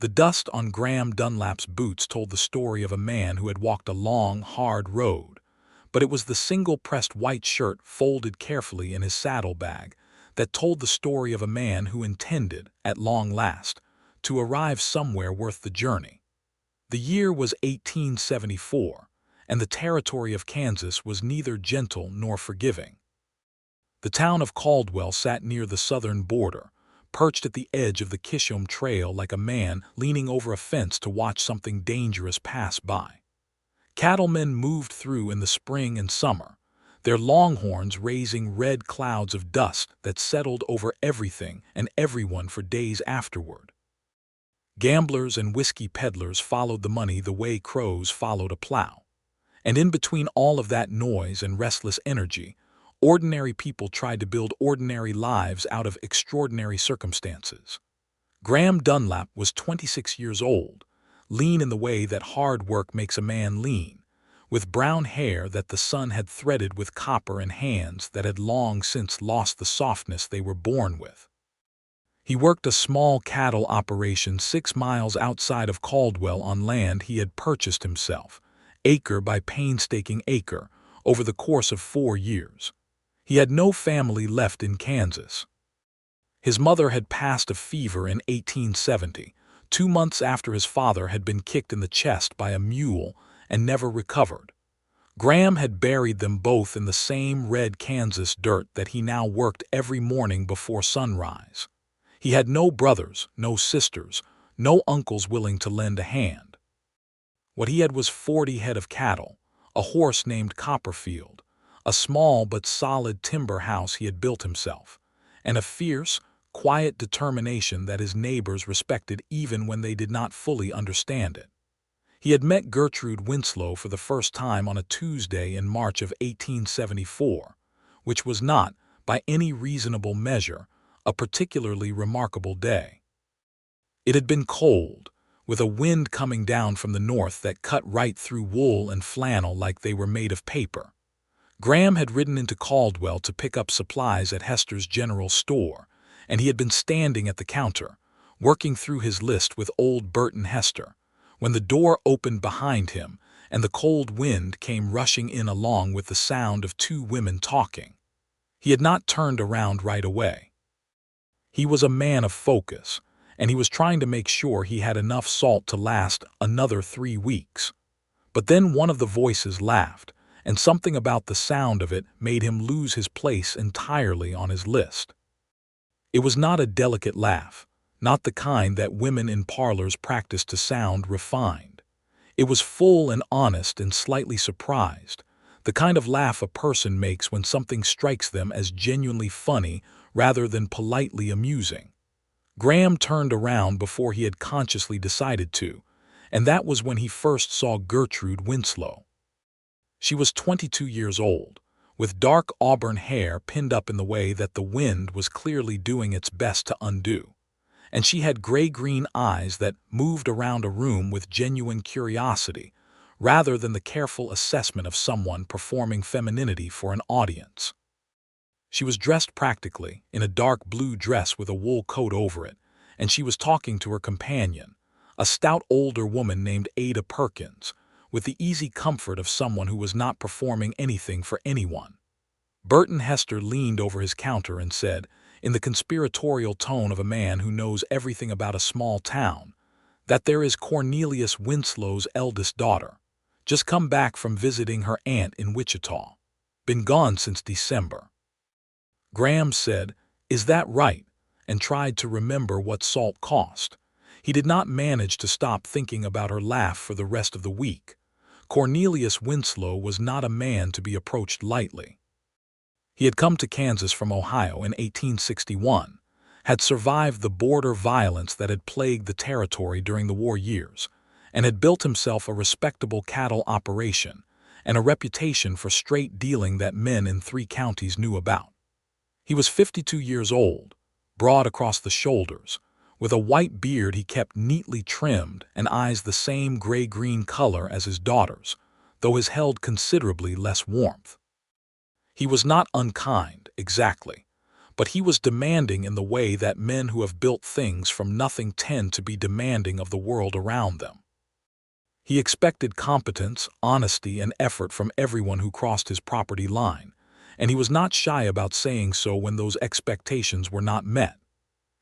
The dust on Graham Dunlap's boots told the story of a man who had walked a long, hard road, but it was the single-pressed white shirt folded carefully in his saddlebag that told the story of a man who intended, at long last, to arrive somewhere worth the journey. The year was 1874, and the territory of Kansas was neither gentle nor forgiving. The town of Caldwell sat near the southern border, perched at the edge of the Kishom Trail like a man leaning over a fence to watch something dangerous pass by. Cattlemen moved through in the spring and summer, their longhorns raising red clouds of dust that settled over everything and everyone for days afterward. Gamblers and whiskey peddlers followed the money the way crows followed a plow. And in between all of that noise and restless energy, ordinary people tried to build ordinary lives out of extraordinary circumstances. Graham Dunlap was 26 years old, lean in the way that hard work makes a man lean, with brown hair that the sun had threaded with copper and hands that had long since lost the softness they were born with. He worked a small cattle operation 6 miles outside of Caldwell on land he had purchased himself, acre by painstaking acre, over the course of 4 years. He had no family left in Kansas. His mother had passed of fever in 1870, 2 months after his father had been kicked in the chest by a mule and never recovered. Graham had buried them both in the same red Kansas dirt that he now worked every morning before sunrise. He had no brothers, no sisters, no uncles willing to lend a hand. What he had was 40 head of cattle, a horse named Copperfield, a small but solid timber house he had built himself, and a fierce, quiet determination that his neighbors respected even when they did not fully understand it. He had met Gertrude Winslow for the first time on a Tuesday in March of 1874, which was not, by any reasonable measure, a particularly remarkable day. It had been cold, with a wind coming down from the north that cut right through wool and flannel like they were made of paper. Graham had ridden into Caldwell to pick up supplies at Hester's General Store, and he had been standing at the counter, working through his list with old Burton Hester, when the door opened behind him and the cold wind came rushing in along with the sound of 2 women talking. He had not turned around right away. He was a man of focus, and he was trying to make sure he had enough salt to last another 3 weeks. But then one of the voices laughed, and something about the sound of it made him lose his place entirely on his list. It was not a delicate laugh, not the kind that women in parlors practice to sound refined. It was full and honest and slightly surprised, the kind of laugh a person makes when something strikes them as genuinely funny rather than politely amusing. Graham turned around before he had consciously decided to, and that was when he first saw Gertrude Winslow. She was 22 years old, with dark auburn hair pinned up in the way that the wind was clearly doing its best to undo, and she had gray-green eyes that moved around a room with genuine curiosity, rather than the careful assessment of someone performing femininity for an audience. She was dressed practically, in a dark blue dress with a wool coat over it, and she was talking to her companion, a stout older woman named Ada Perkins, with the easy comfort of someone who was not performing anything for anyone. Burton Hester leaned over his counter and said, in the conspiratorial tone of a man who knows everything about a small town, that there is Cornelius Winslow's eldest daughter, just come back from visiting her aunt in Wichita, been gone since December. Graham said, "Is that right?" and tried to remember what salt cost. He did not manage to stop thinking about her laugh for the rest of the week. Cornelius Winslow was not a man to be approached lightly. He had come to Kansas from Ohio in 1861, had survived the border violence that had plagued the territory during the war years, and had built himself a respectable cattle operation and a reputation for straight dealing that men in 3 counties knew about. He was 52 years old, broad across the shoulders, with a white beard he kept neatly trimmed and eyes the same gray-green color as his daughter's, though his held considerably less warmth. He was not unkind, exactly, but he was demanding in the way that men who have built things from nothing tend to be demanding of the world around them. He expected competence, honesty, and effort from everyone who crossed his property line, and he was not shy about saying so when those expectations were not met.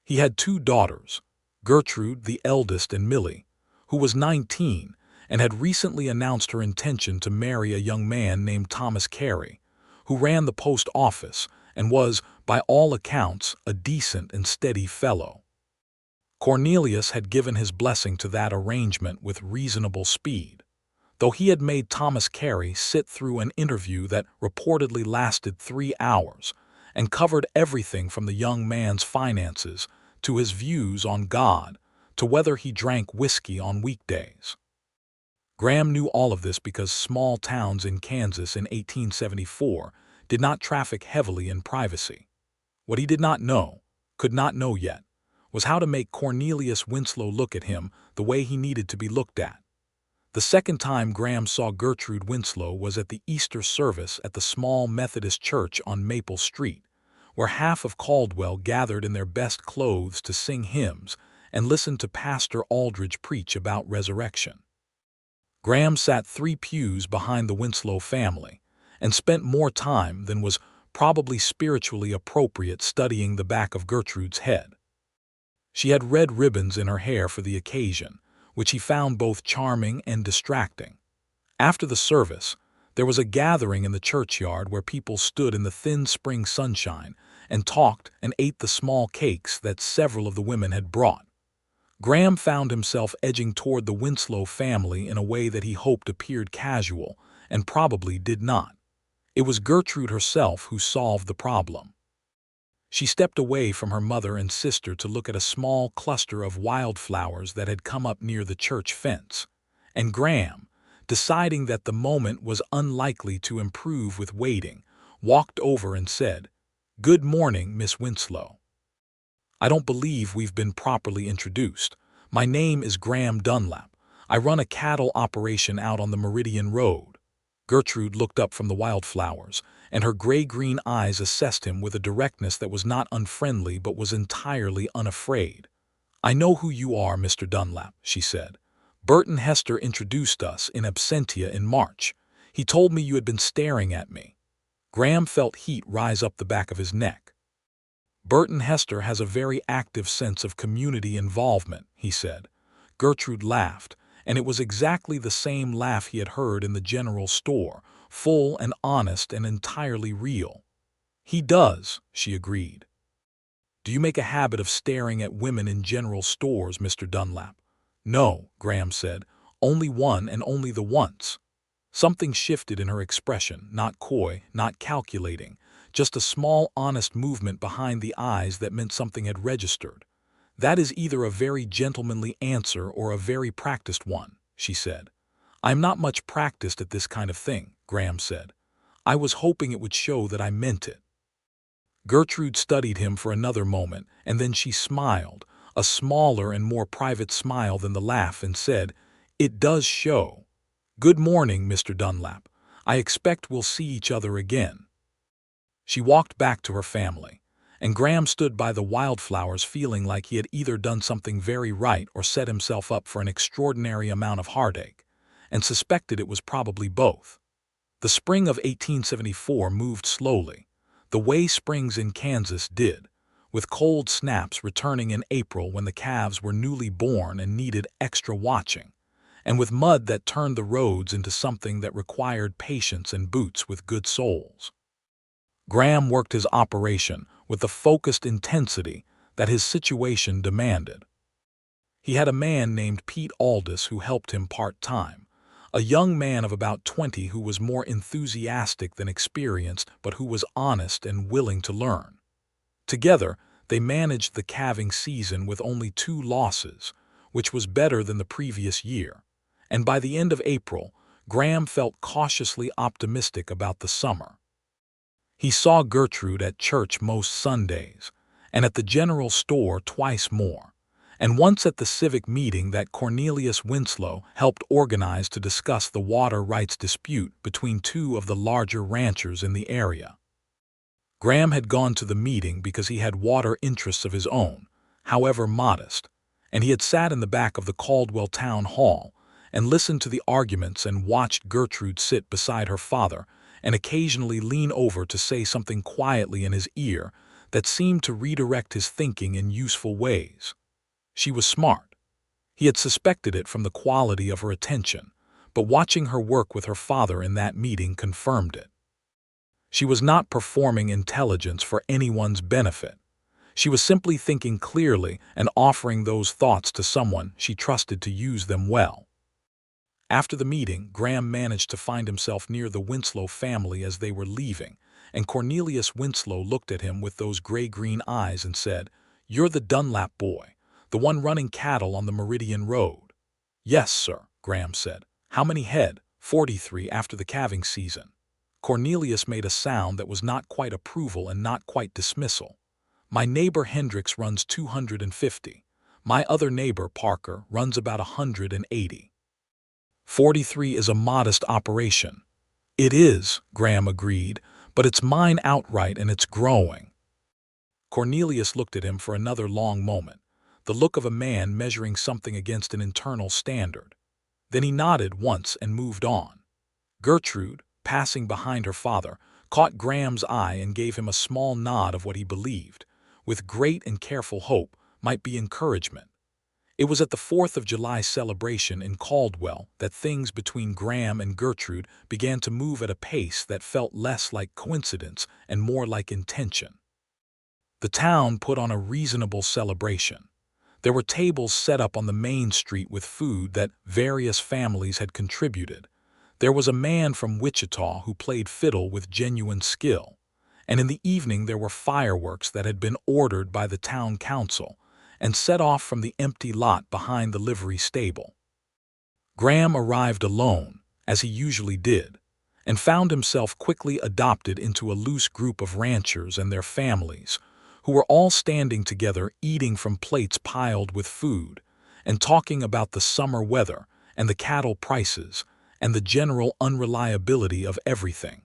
He had 2 daughters, Gertrude, the eldest, and Millie, who was 19 and had recently announced her intention to marry a young man named Thomas Carey, who ran the post office and was, by all accounts, a decent and steady fellow. Cornelius had given his blessing to that arrangement with reasonable speed, though he had made Thomas Carey sit through an interview that reportedly lasted 3 hours and covered everything from the young man's finances to his views on God to whether he drank whiskey on weekdays. Graham knew all of this because small towns in Kansas in 1874 did not traffic heavily in privacy. What he did not know, could not know yet, was how to make Cornelius Winslow look at him the way he needed to be looked at. The second time Graham saw Gertrude Winslow was at the Easter service at the small Methodist church on Maple Street, where half of Caldwell gathered in their best clothes to sing hymns and listen to Pastor Aldridge preach about resurrection. Graham sat 3 pews behind the Winslow family and spent more time than was probably spiritually appropriate studying the back of Gertrude's head. She had red ribbons in her hair for the occasion, which he found both charming and distracting. After the service, there was a gathering in the churchyard where people stood in the thin spring sunshine and talked and ate the small cakes that several of the women had brought. Graham found himself edging toward the Winslow family in a way that he hoped appeared casual and probably did not. It was Gertrude herself who solved the problem. She stepped away from her mother and sister to look at a small cluster of wildflowers that had come up near the church fence, and Graham, deciding that the moment was unlikely to improve with waiting, walked over and said, "Good morning, Miss Winslow. I don't believe we've been properly introduced. My name is Graham Dunlap. I run a cattle operation out on the Meridian Road." Gertrude looked up from the wildflowers, and her gray-green eyes assessed him with a directness that was not unfriendly but was entirely unafraid. "I know who you are, Mr. Dunlap," she said. "Burton Hester introduced us in absentia in March. He told me you had been staring at me." Graham felt heat rise up the back of his neck. "Burton Hester has a very active sense of community involvement," he said. Gertrude laughed, and it was exactly the same laugh he had heard in the general store, full and honest and entirely real. "He does," she agreed. "Do you make a habit of staring at women in general stores, Mr. Dunlap?" "No," Graham said, "only one and only the once." Something shifted in her expression, not coy, not calculating, just a small, honest movement behind the eyes that meant something had registered. "That is either a very gentlemanly answer or a very practiced one," she said. "I'm not much practiced at this kind of thing," Graham said. "I was hoping it would show that I meant it." Gertrude studied him for another moment, and then she smiled, a smaller and more private smile than the laugh, and said, "It does show. Good morning, Mr. Dunlap. I expect we'll see each other again." She walked back to her family, and Graham stood by the wildflowers feeling like he had either done something very right or set himself up for an extraordinary amount of heartache, and suspected it was probably both. The spring of 1874 moved slowly, the way springs in Kansas did, with cold snaps returning in April when the calves were newly born and needed extra watching, and with mud that turned the roads into something that required patience and boots with good soles. Graham worked his operation with the focused intensity that his situation demanded. He had a man named Pete Aldis who helped him part-time, a young man of about 20 who was more enthusiastic than experienced but who was honest and willing to learn. Together, they managed the calving season with only 2 losses, which was better than the previous year, and by the end of April, Graham felt cautiously optimistic about the summer. He saw Gertrude at church most Sundays, and at the general store twice more, and once at the civic meeting that Cornelius Winslow helped organize to discuss the water rights dispute between 2 of the larger ranchers in the area. Graham had gone to the meeting because he had water interests of his own, however modest, and he had sat in the back of the Caldwell Town Hall and listened to the arguments and watched Gertrude sit beside her father and occasionally lean over to say something quietly in his ear that seemed to redirect his thinking in useful ways. She was smart. He had suspected it from the quality of her attention, but watching her work with her father in that meeting confirmed it. She was not performing intelligence for anyone's benefit. She was simply thinking clearly and offering those thoughts to someone she trusted to use them well. After the meeting, Graham managed to find himself near the Winslow family as they were leaving, and Cornelius Winslow looked at him with those gray-green eyes and said, "You're the Dunlap boy, the one running cattle on the Meridian Road." "Yes, sir," Graham said. "How many head?" 43 after the calving season. Cornelius made a sound that was not quite approval and not quite dismissal. "My neighbor Hendricks runs 250. My other neighbor, Parker, runs about 180. 43 is a modest operation." "It is," Graham agreed, "but it's mine outright and it's growing." Cornelius looked at him for another long moment, the look of a man measuring something against an internal standard. Then he nodded once and moved on. Gertrude, passing behind her father, caught Graham's eye and gave him a small nod of what he believed, with great and careful hope, might be encouragement. It was at the 4th of July celebration in Caldwell that things between Graham and Gertrude began to move at a pace that felt less like coincidence and more like intention. The town put on a reasonable celebration. There were tables set up on the main street with food that various families had contributed. There was a man from Wichita who played fiddle with genuine skill, and in the evening there were fireworks that had been ordered by the town council and set off from the empty lot behind the livery stable. Graham arrived alone, as he usually did, and found himself quickly adopted into a loose group of ranchers and their families, who were all standing together eating from plates piled with food, and talking about the summer weather and the cattle prices and the general unreliability of everything.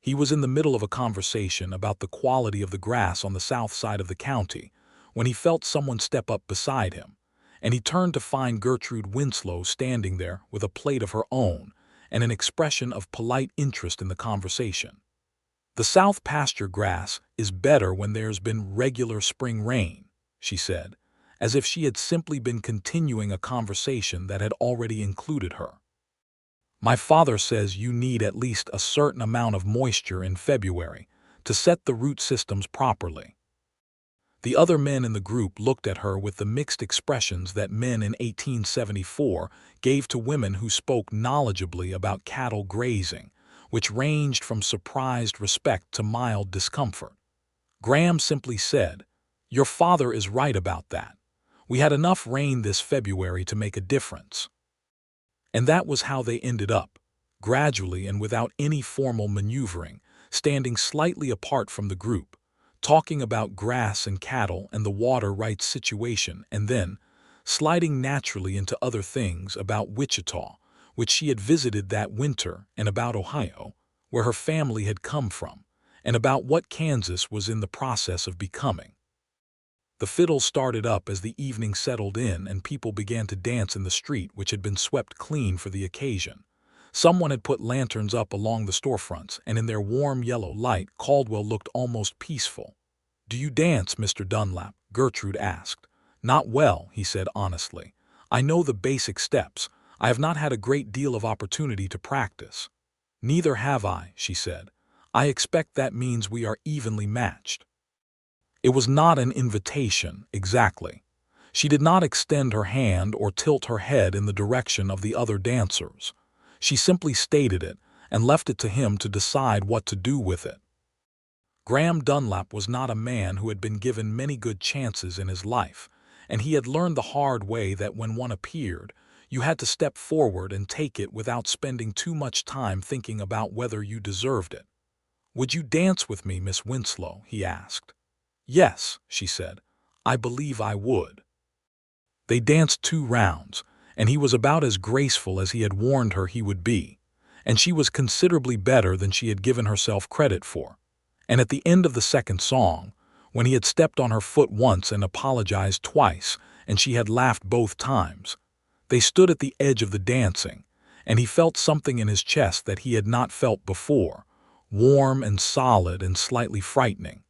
He was in the middle of a conversation about the quality of the grass on the south side of the county when he felt someone step up beside him, and he turned to find Gertrude Winslow standing there with a plate of her own and an expression of polite interest in the conversation. "The south pasture grass is better when there's been regular spring rain," she said, as if she had simply been continuing a conversation that had already included her. "My father says you need at least a certain amount of moisture in February to set the root systems properly." The other men in the group looked at her with the mixed expressions that men in 1874 gave to women who spoke knowledgeably about cattle grazing, which ranged from surprised respect to mild discomfort. Graham simply said, "Your father is right about that. We had enough rain this February to make a difference." And that was how they ended up, gradually and without any formal maneuvering, standing slightly apart from the group, talking about grass and cattle and the water rights situation, and then sliding naturally into other things about Wichita, which she had visited that winter, and about Ohio, where her family had come from, and about what Kansas was in the process of becoming. The fiddle started up as the evening settled in and people began to dance in the street, which had been swept clean for the occasion. Someone had put lanterns up along the storefronts, and in their warm yellow light Caldwell looked almost peaceful. "Do you dance, Mr. Dunlap?" Gertrude asked. "Not well," he said honestly. "I know the basic steps. I have not had a great deal of opportunity to practice." "Neither have I," she said. "I expect that means we are evenly matched." It was not an invitation, exactly. She did not extend her hand or tilt her head in the direction of the other dancers. She simply stated it and left it to him to decide what to do with it. Graham Dunlap was not a man who had been given many good chances in his life, and he had learned the hard way that when one appeared, you had to step forward and take it without spending too much time thinking about whether you deserved it. "Would you dance with me, Miss Winslow?" he asked. "Yes," she said. "I believe I would." They danced 2 rounds, and he was about as graceful as he had warned her he would be, and she was considerably better than she had given herself credit for. And at the end of the second song, when he had stepped on her foot once and apologized twice, and she had laughed both times, they stood at the edge of the dancing, and he felt something in his chest that he had not felt before, warm and solid and slightly frightening.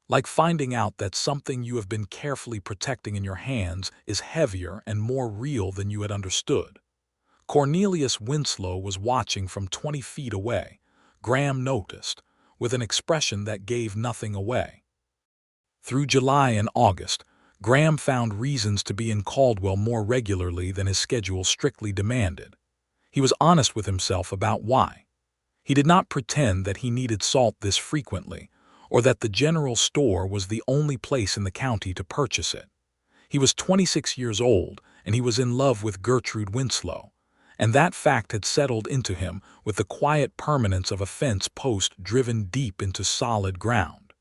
Like finding out that something you have been carefully protecting in your hands is heavier and more real than you had understood. Cornelius Winslow was watching from 20 feet away, Graham noticed, with an expression that gave nothing away. Through July and August, Graham found reasons to be in Caldwell more regularly than his schedule strictly demanded. He was honest with himself about why. He did not pretend that he needed salt this frequently, or that the general store was the only place in the county to purchase it. He was 26 years old, and he was in love with Gertrude Winslow, and that fact had settled into him with the quiet permanence of a fence post driven deep into solid ground.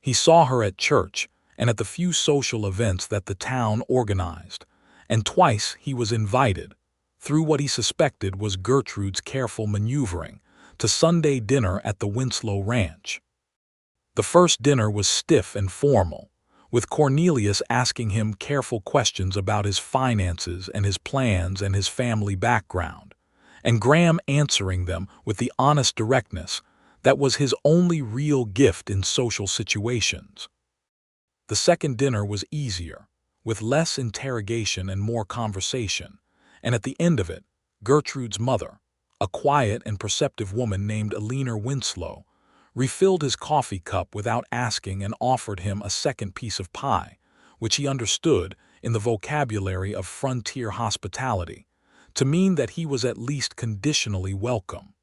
He saw her at church and at the few social events that the town organized, and twice he was invited, through what he suspected was Gertrude's careful maneuvering, to Sunday dinner at the Winslow ranch. The first dinner was stiff and formal, with Cornelius asking him careful questions about his finances and his plans and his family background, and Graham answering them with the honest directness that was his only real gift in social situations. The second dinner was easier, with less interrogation and more conversation, and at the end of it, Gertrude's mother, a quiet and perceptive woman named Eleanor Winslow, refilled his coffee cup without asking and offered him a second piece of pie, which he understood, in the vocabulary of frontier hospitality, to mean that he was at least conditionally welcome.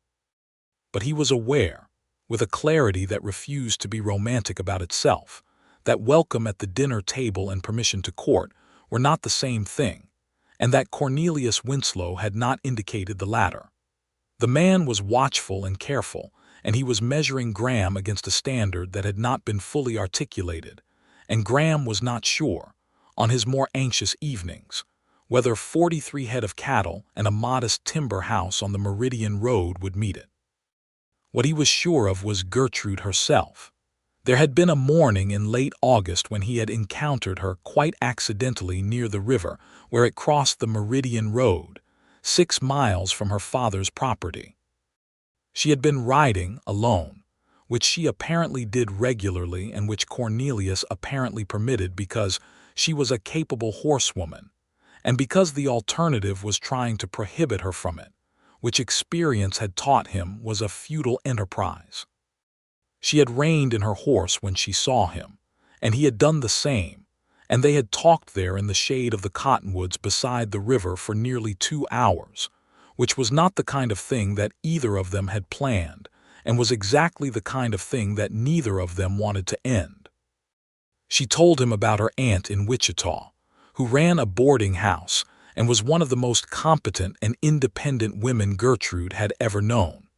But he was aware, with a clarity that refused to be romantic about itself, that welcome at the dinner table and permission to court were not the same thing, and that Cornelius Winslow had not indicated the latter. The man was watchful and careful, and he was measuring Graham against a standard that had not been fully articulated, and Graham was not sure, on his more anxious evenings, whether 43 head of cattle and a modest timber house on the Meridian Road would meet it. What he was sure of was Gertrude herself. There had been a morning in late August when he had encountered her quite accidentally near the river where it crossed the Meridian Road, 6 miles from her father's property. She had been riding alone, which she apparently did regularly and which Cornelius apparently permitted because she was a capable horsewoman, and because the alternative was trying to prohibit her from it, which experience had taught him was a futile enterprise. She had reined in her horse when she saw him, and he had done the same, and they had talked there in the shade of the cottonwoods beside the river for nearly 2 hours, which was not the kind of thing that either of them had planned, and was exactly the kind of thing that neither of them wanted to end. She told him about her aunt in Wichita, who ran a boarding house and was one of the most competent and independent women Gertrude had ever known.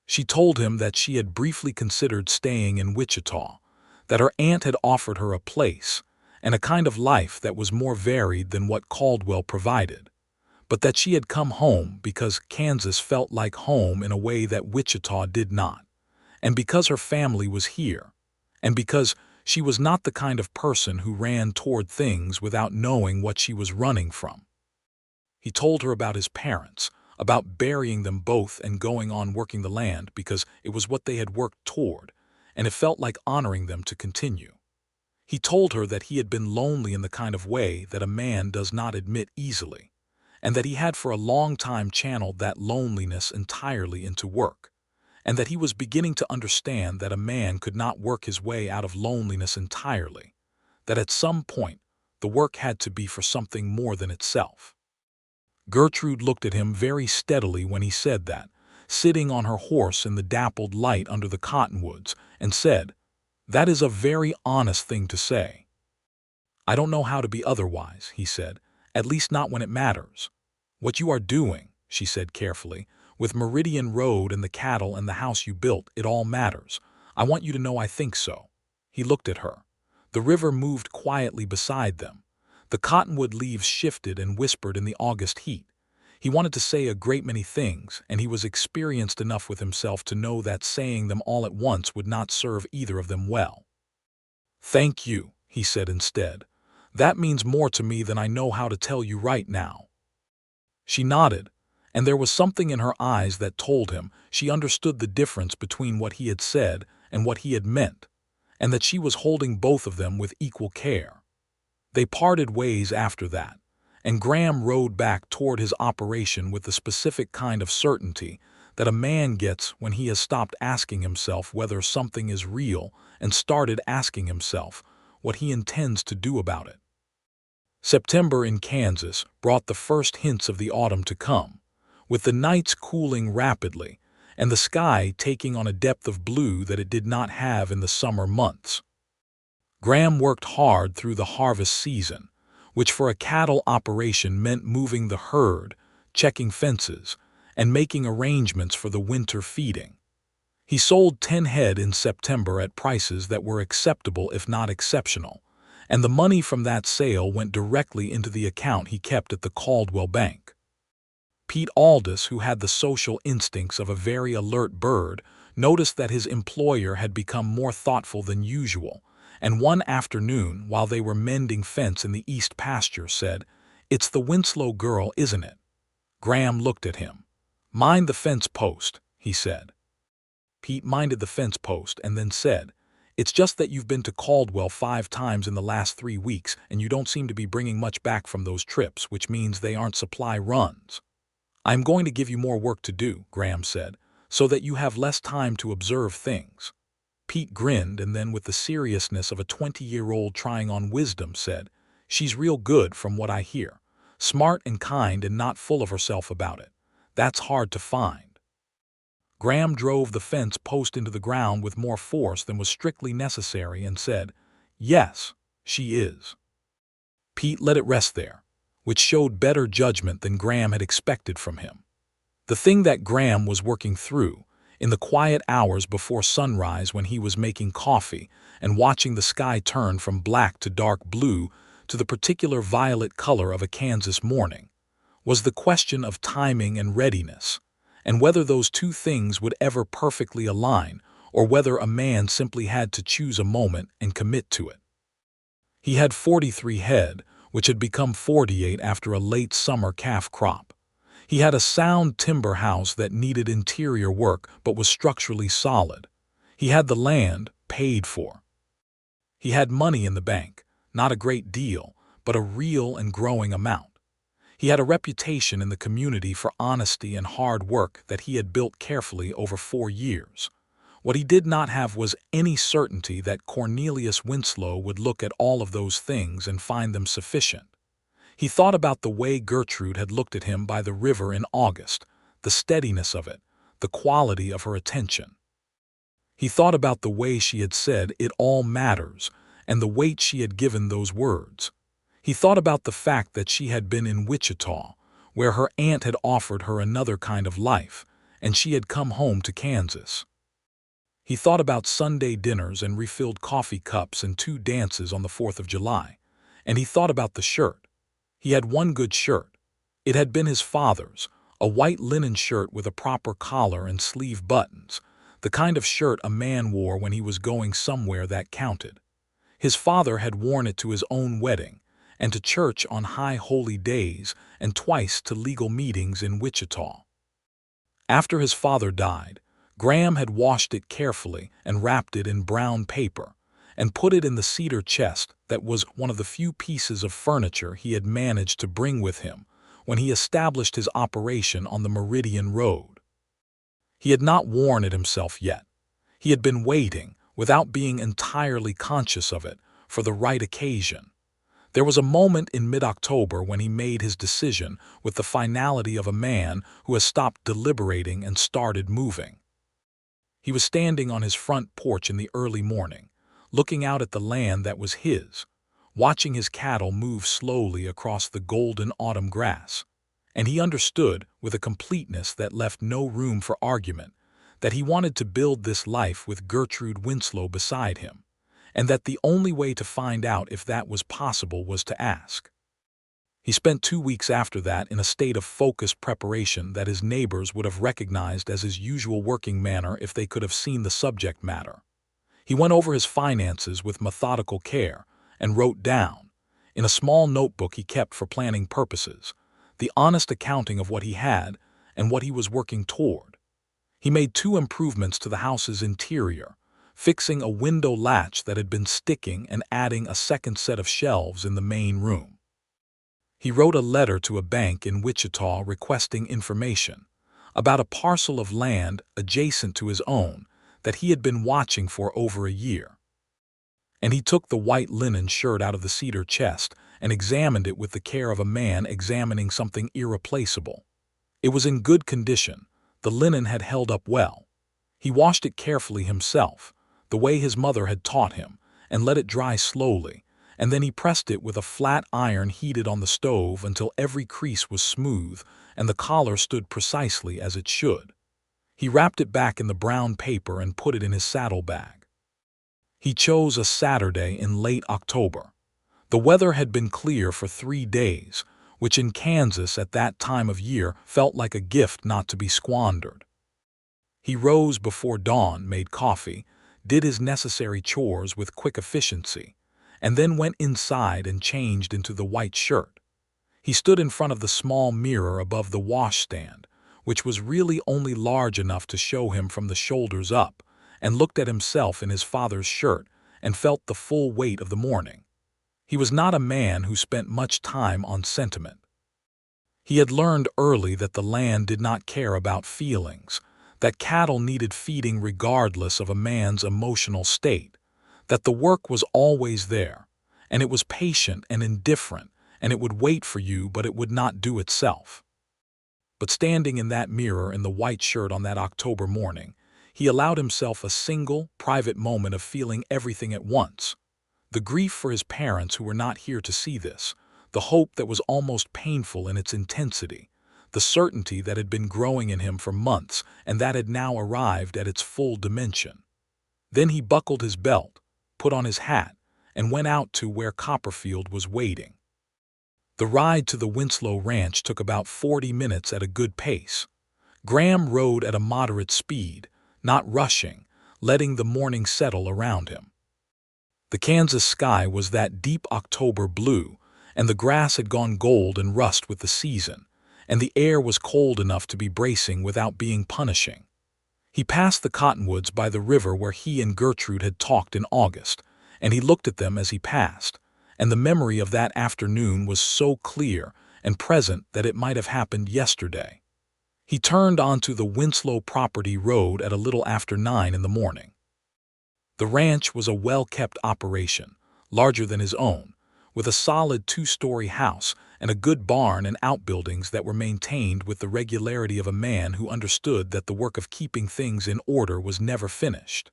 She told him that she had briefly considered staying in Wichita, that her aunt had offered her a place and a kind of life that was more varied than what Caldwell provided, but that she had come home because Kansas felt like home in a way that Wichita did not, and because her family was here, and because she was not the kind of person who ran toward things without knowing what she was running from. He told her about his parents, about burying them both and going on working the land because it was what they had worked toward, and it felt like honoring them to continue. He told her that he had been lonely in the kind of way that a man does not admit easily, and that he had for a long time channeled that loneliness entirely into work, and that he was beginning to understand that a man could not work his way out of loneliness entirely, that at some point the work had to be for something more than itself. Gertrude looked at him very steadily when he said that, sitting on her horse in the dappled light under the cottonwoods, and said, "That is a very honest thing to say." "I don't know how to be otherwise," he said, "at least not when it matters. What you are doing," she said carefully, "with Meridian Road and the cattle and the house you built, it all matters. I want you to know I think so." He looked at her. The river moved quietly beside them. The cottonwood leaves shifted and whispered in the August heat. He wanted to say a great many things, and he was experienced enough with himself to know that saying them all at once would not serve either of them well. "Thank you," he said instead. "That means more to me than I know how to tell you right now." She nodded, and there was something in her eyes that told him she understood the difference between what he had said and what he had meant, and that she was holding both of them with equal care. They parted ways after that, and Graham rode back toward his operation with the specific kind of certainty that a man gets when he has stopped asking himself whether something is real and started asking himself what he intends to do about it. September in Kansas brought the first hints of the autumn to come, with the nights cooling rapidly and the sky taking on a depth of blue that it did not have in the summer months. Graham worked hard through the harvest season, which for a cattle operation meant moving the herd, checking fences, and making arrangements for the winter feeding. He sold 10 head in September at prices that were acceptable if not exceptional, and the money from that sale went directly into the account he kept at the Caldwell Bank. Pete Aldous, who had the social instincts of a very alert bird, noticed that his employer had become more thoughtful than usual, and one afternoon, while they were mending fence in the east pasture, said, "It's the Winslow girl, isn't it?" Graham looked at him. "Mind the fence post," he said. Pete minded the fence post and then said, "It's just that you've been to Caldwell 5 times in the last 3 weeks and you don't seem to be bringing much back from those trips, which means they aren't supply runs." "I'm going to give you more work to do," Graham said, "so that you have less time to observe things." Pete grinned and then, with the seriousness of a 20-year-old trying on wisdom, said, "She's real good from what I hear. Smart and kind and not full of herself about it. That's hard to find." Graham drove the fence post into the ground with more force than was strictly necessary and said, "Yes, she is." Pete let it rest there, which showed better judgment than Graham had expected from him. The thing that Graham was working through, in the quiet hours before sunrise when he was making coffee and watching the sky turn from black to dark blue to the particular violet color of a Kansas morning, was the question of timing and readiness, and whether those two things would ever perfectly align, or whether a man simply had to choose a moment and commit to it. He had 43 head, which had become 48 after a late summer calf crop. He had a sound timber house that needed interior work but was structurally solid. He had the land paid for. He had money in the bank, not a great deal, but a real and growing amount. He had a reputation in the community for honesty and hard work that he had built carefully over 4 years. What he did not have was any certainty that Cornelius Winslow would look at all of those things and find them sufficient. He thought about the way Gertrude had looked at him by the river in August, the steadiness of it, the quality of her attention. He thought about the way she had said, "It all matters," and the weight she had given those words. He thought about the fact that she had been in Wichita, where her aunt had offered her another kind of life, and she had come home to Kansas. He thought about Sunday dinners and refilled coffee cups and 2 dances on the 4th of July, and he thought about the shirt. He had one good shirt. It had been his father's, a white linen shirt with a proper collar and sleeve buttons, the kind of shirt a man wore when he was going somewhere that counted. His father had worn it to his own wedding, and to church on high holy days, and twice to legal meetings in Wichita. After his father died, Graham had washed it carefully and wrapped it in brown paper, and put it in the cedar chest that was one of the few pieces of furniture he had managed to bring with him when he established his operation on the Meridian Road. He had not worn it himself yet. He had been waiting, without being entirely conscious of it, for the right occasion. There was a moment in mid-October when he made his decision with the finality of a man who has stopped deliberating and started moving. He was standing on his front porch in the early morning, looking out at the land that was his, watching his cattle move slowly across the golden autumn grass, and he understood, with a completeness that left no room for argument, that he wanted to build this life with Gertrude Winslow beside him, and that the only way to find out if that was possible was to ask. He spent 2 weeks after that in a state of focused preparation that his neighbors would have recognized as his usual working manner if they could have seen the subject matter. He went over his finances with methodical care and wrote down, in a small notebook he kept for planning purposes, the honest accounting of what he had and what he was working toward. He made 2 improvements to the house's interior, fixing a window latch that had been sticking and adding a second set of shelves in the main room. He wrote a letter to a bank in Wichita requesting information about a parcel of land adjacent to his own that he had been watching for over a year. And he took the white linen shirt out of the cedar chest and examined it with the care of a man examining something irreplaceable. It was in good condition. The linen had held up well. He washed it carefully himself, the way his mother had taught him, and let it dry slowly, and then he pressed it with a flat iron heated on the stove until every crease was smooth and the collar stood precisely as it should. He wrapped it back in the brown paper and put it in his saddlebag. He chose a Saturday in late October. The weather had been clear for 3 days, which in Kansas at that time of year felt like a gift not to be squandered. He rose before dawn, made coffee, did his necessary chores with quick efficiency, and then went inside and changed into the white shirt. He stood in front of the small mirror above the washstand, which was really only large enough to show him from the shoulders up, and looked at himself in his father's shirt and felt the full weight of the morning. He was not a man who spent much time on sentiment. He had learned early that the land did not care about feelings, that cattle needed feeding regardless of a man's emotional state, that the work was always there, and it was patient and indifferent, and it would wait for you but it would not do itself. But standing in that mirror in the white shirt on that October morning, he allowed himself a single, private moment of feeling everything at once. The grief for his parents who were not here to see this, the hope that was almost painful in its intensity, the certainty that had been growing in him for months and that had now arrived at its full dimension. Then he buckled his belt, put on his hat, and went out to where Copperfield was waiting. The ride to the Winslow ranch took about 40 minutes at a good pace. Graham rode at a moderate speed, not rushing, letting the morning settle around him. The Kansas sky was that deep October blue, and the grass had gone gold and rust with the season, and the air was cold enough to be bracing without being punishing. He passed the cottonwoods by the river where he and Gertrude had talked in August, and he looked at them as he passed, and the memory of that afternoon was so clear and present that it might have happened yesterday. He turned onto the Winslow property road at a little after 9 in the morning. The ranch was a well-kept operation, larger than his own, with a solid 2-story house and a good barn and outbuildings that were maintained with the regularity of a man who understood that the work of keeping things in order was never finished.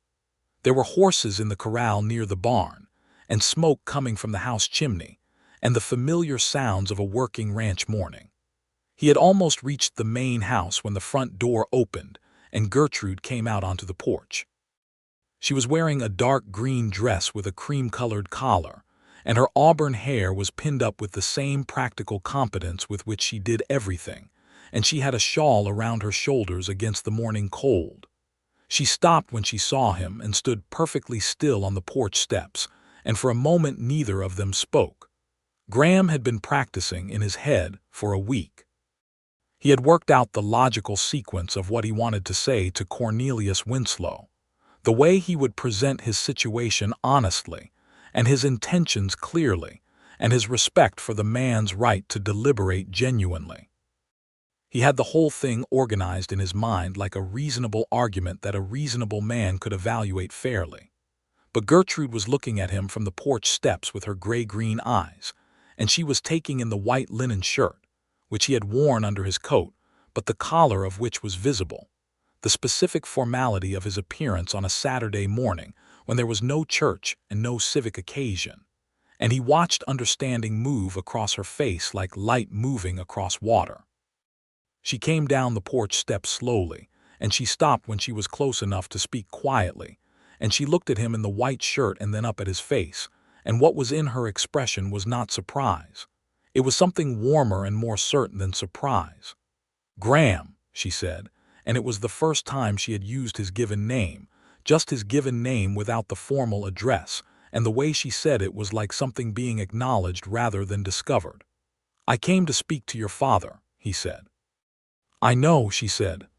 There were horses in the corral near the barn, and smoke coming from the house chimney, and the familiar sounds of a working ranch morning. He had almost reached the main house when the front door opened and Gertrude came out onto the porch. She was wearing a dark green dress with a cream-colored collar, and her auburn hair was pinned up with the same practical competence with which she did everything, and she had a shawl around her shoulders against the morning cold. She stopped when she saw him and stood perfectly still on the porch steps, and for a moment neither of them spoke. Graham had been practicing in his head for a week. He had worked out the logical sequence of what he wanted to say to Cornelius Winslow, the way he would present his situation honestly, and his intentions clearly, and his respect for the man's right to deliberate genuinely. He had the whole thing organized in his mind like a reasonable argument that a reasonable man could evaluate fairly. But Gertrude was looking at him from the porch steps with her gray-green eyes, and she was taking in the white linen shirt, which he had worn under his coat, but the collar of which was visible, the specific formality of his appearance on a Saturday morning when there was no church and no civic occasion, and he watched understanding move across her face like light moving across water. She came down the porch steps slowly, and she stopped when she was close enough to speak quietly, and she looked at him in the white shirt and then up at his face, and what was in her expression was not surprise. It was something warmer and more certain than surprise. "Graham," she said, and it was the first time she had used his given name, just his given name without the formal address, and the way she said it was like something being acknowledged rather than discovered. "I came to speak to your father," he said. "I know," she said.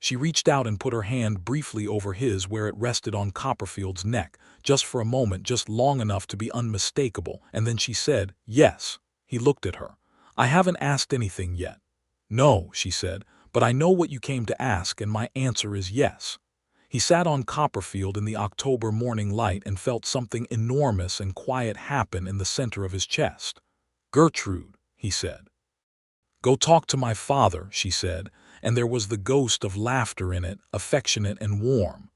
She reached out and put her hand briefly over his where it rested on Copperfield's neck, just for a moment, just long enough to be unmistakable, and then she said, "Yes." He looked at her. "I haven't asked anything yet." "No," she said, "but I know what you came to ask, and my answer is yes." He sat on Copperfield in the October morning light and felt something enormous and quiet happen in the center of his chest. "Gertrude," he said. "Go talk to my father," she said, and there was the ghost of laughter in it, affectionate and warm.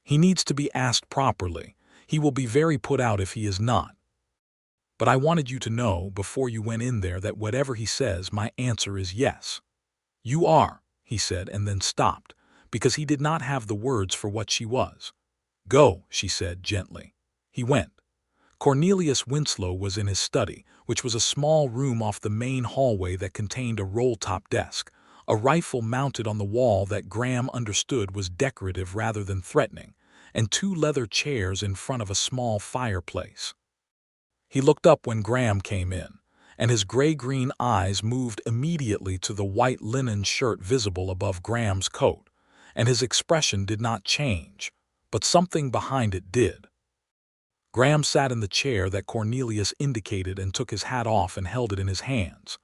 "He needs to be asked properly. He will be very put out if he is not. But I wanted you to know, before you went in there, that whatever he says, my answer is yes." "You are," he said, and then stopped, because he did not have the words for what she was. "Go," she said gently. He went. Cornelius Winslow was in his study, which was a small room off the main hallway that contained a roll-top desk, a rifle mounted on the wall that Graham understood was decorative rather than threatening, and two leather chairs in front of a small fireplace. He looked up when Graham came in, and his gray-green eyes moved immediately to the white linen shirt visible above Graham's coat, and his expression did not change, but something behind it did. Graham sat in the chair that Cornelius indicated and took his hat off and held it in his hands.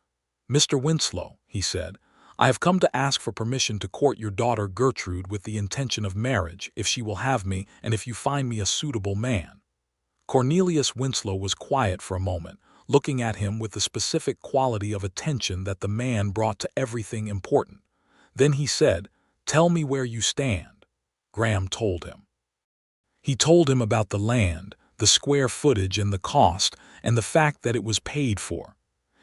"Mr. Winslow," he said, "I have come to ask for permission to court your daughter Gertrude with the intention of marriage, if she will have me and if you find me a suitable man." Cornelius Winslow was quiet for a moment, looking at him with the specific quality of attention that the man brought to everything important. Then he said, "Tell me where you stand." Graham told him. He told him about the land, the square footage and the cost, and the fact that it was paid for.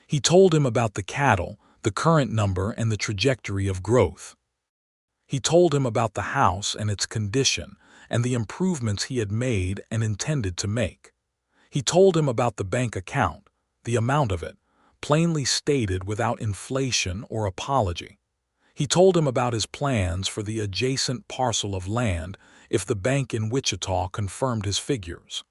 He told him about the cattle, the current number and the trajectory of growth. He told him about the house and its condition, and the improvements he had made and intended to make. He told him about the bank account, the amount of it, plainly stated without inflation or apology. He told him about his plans for the adjacent parcel of land if the bank in Wichita confirmed his figures.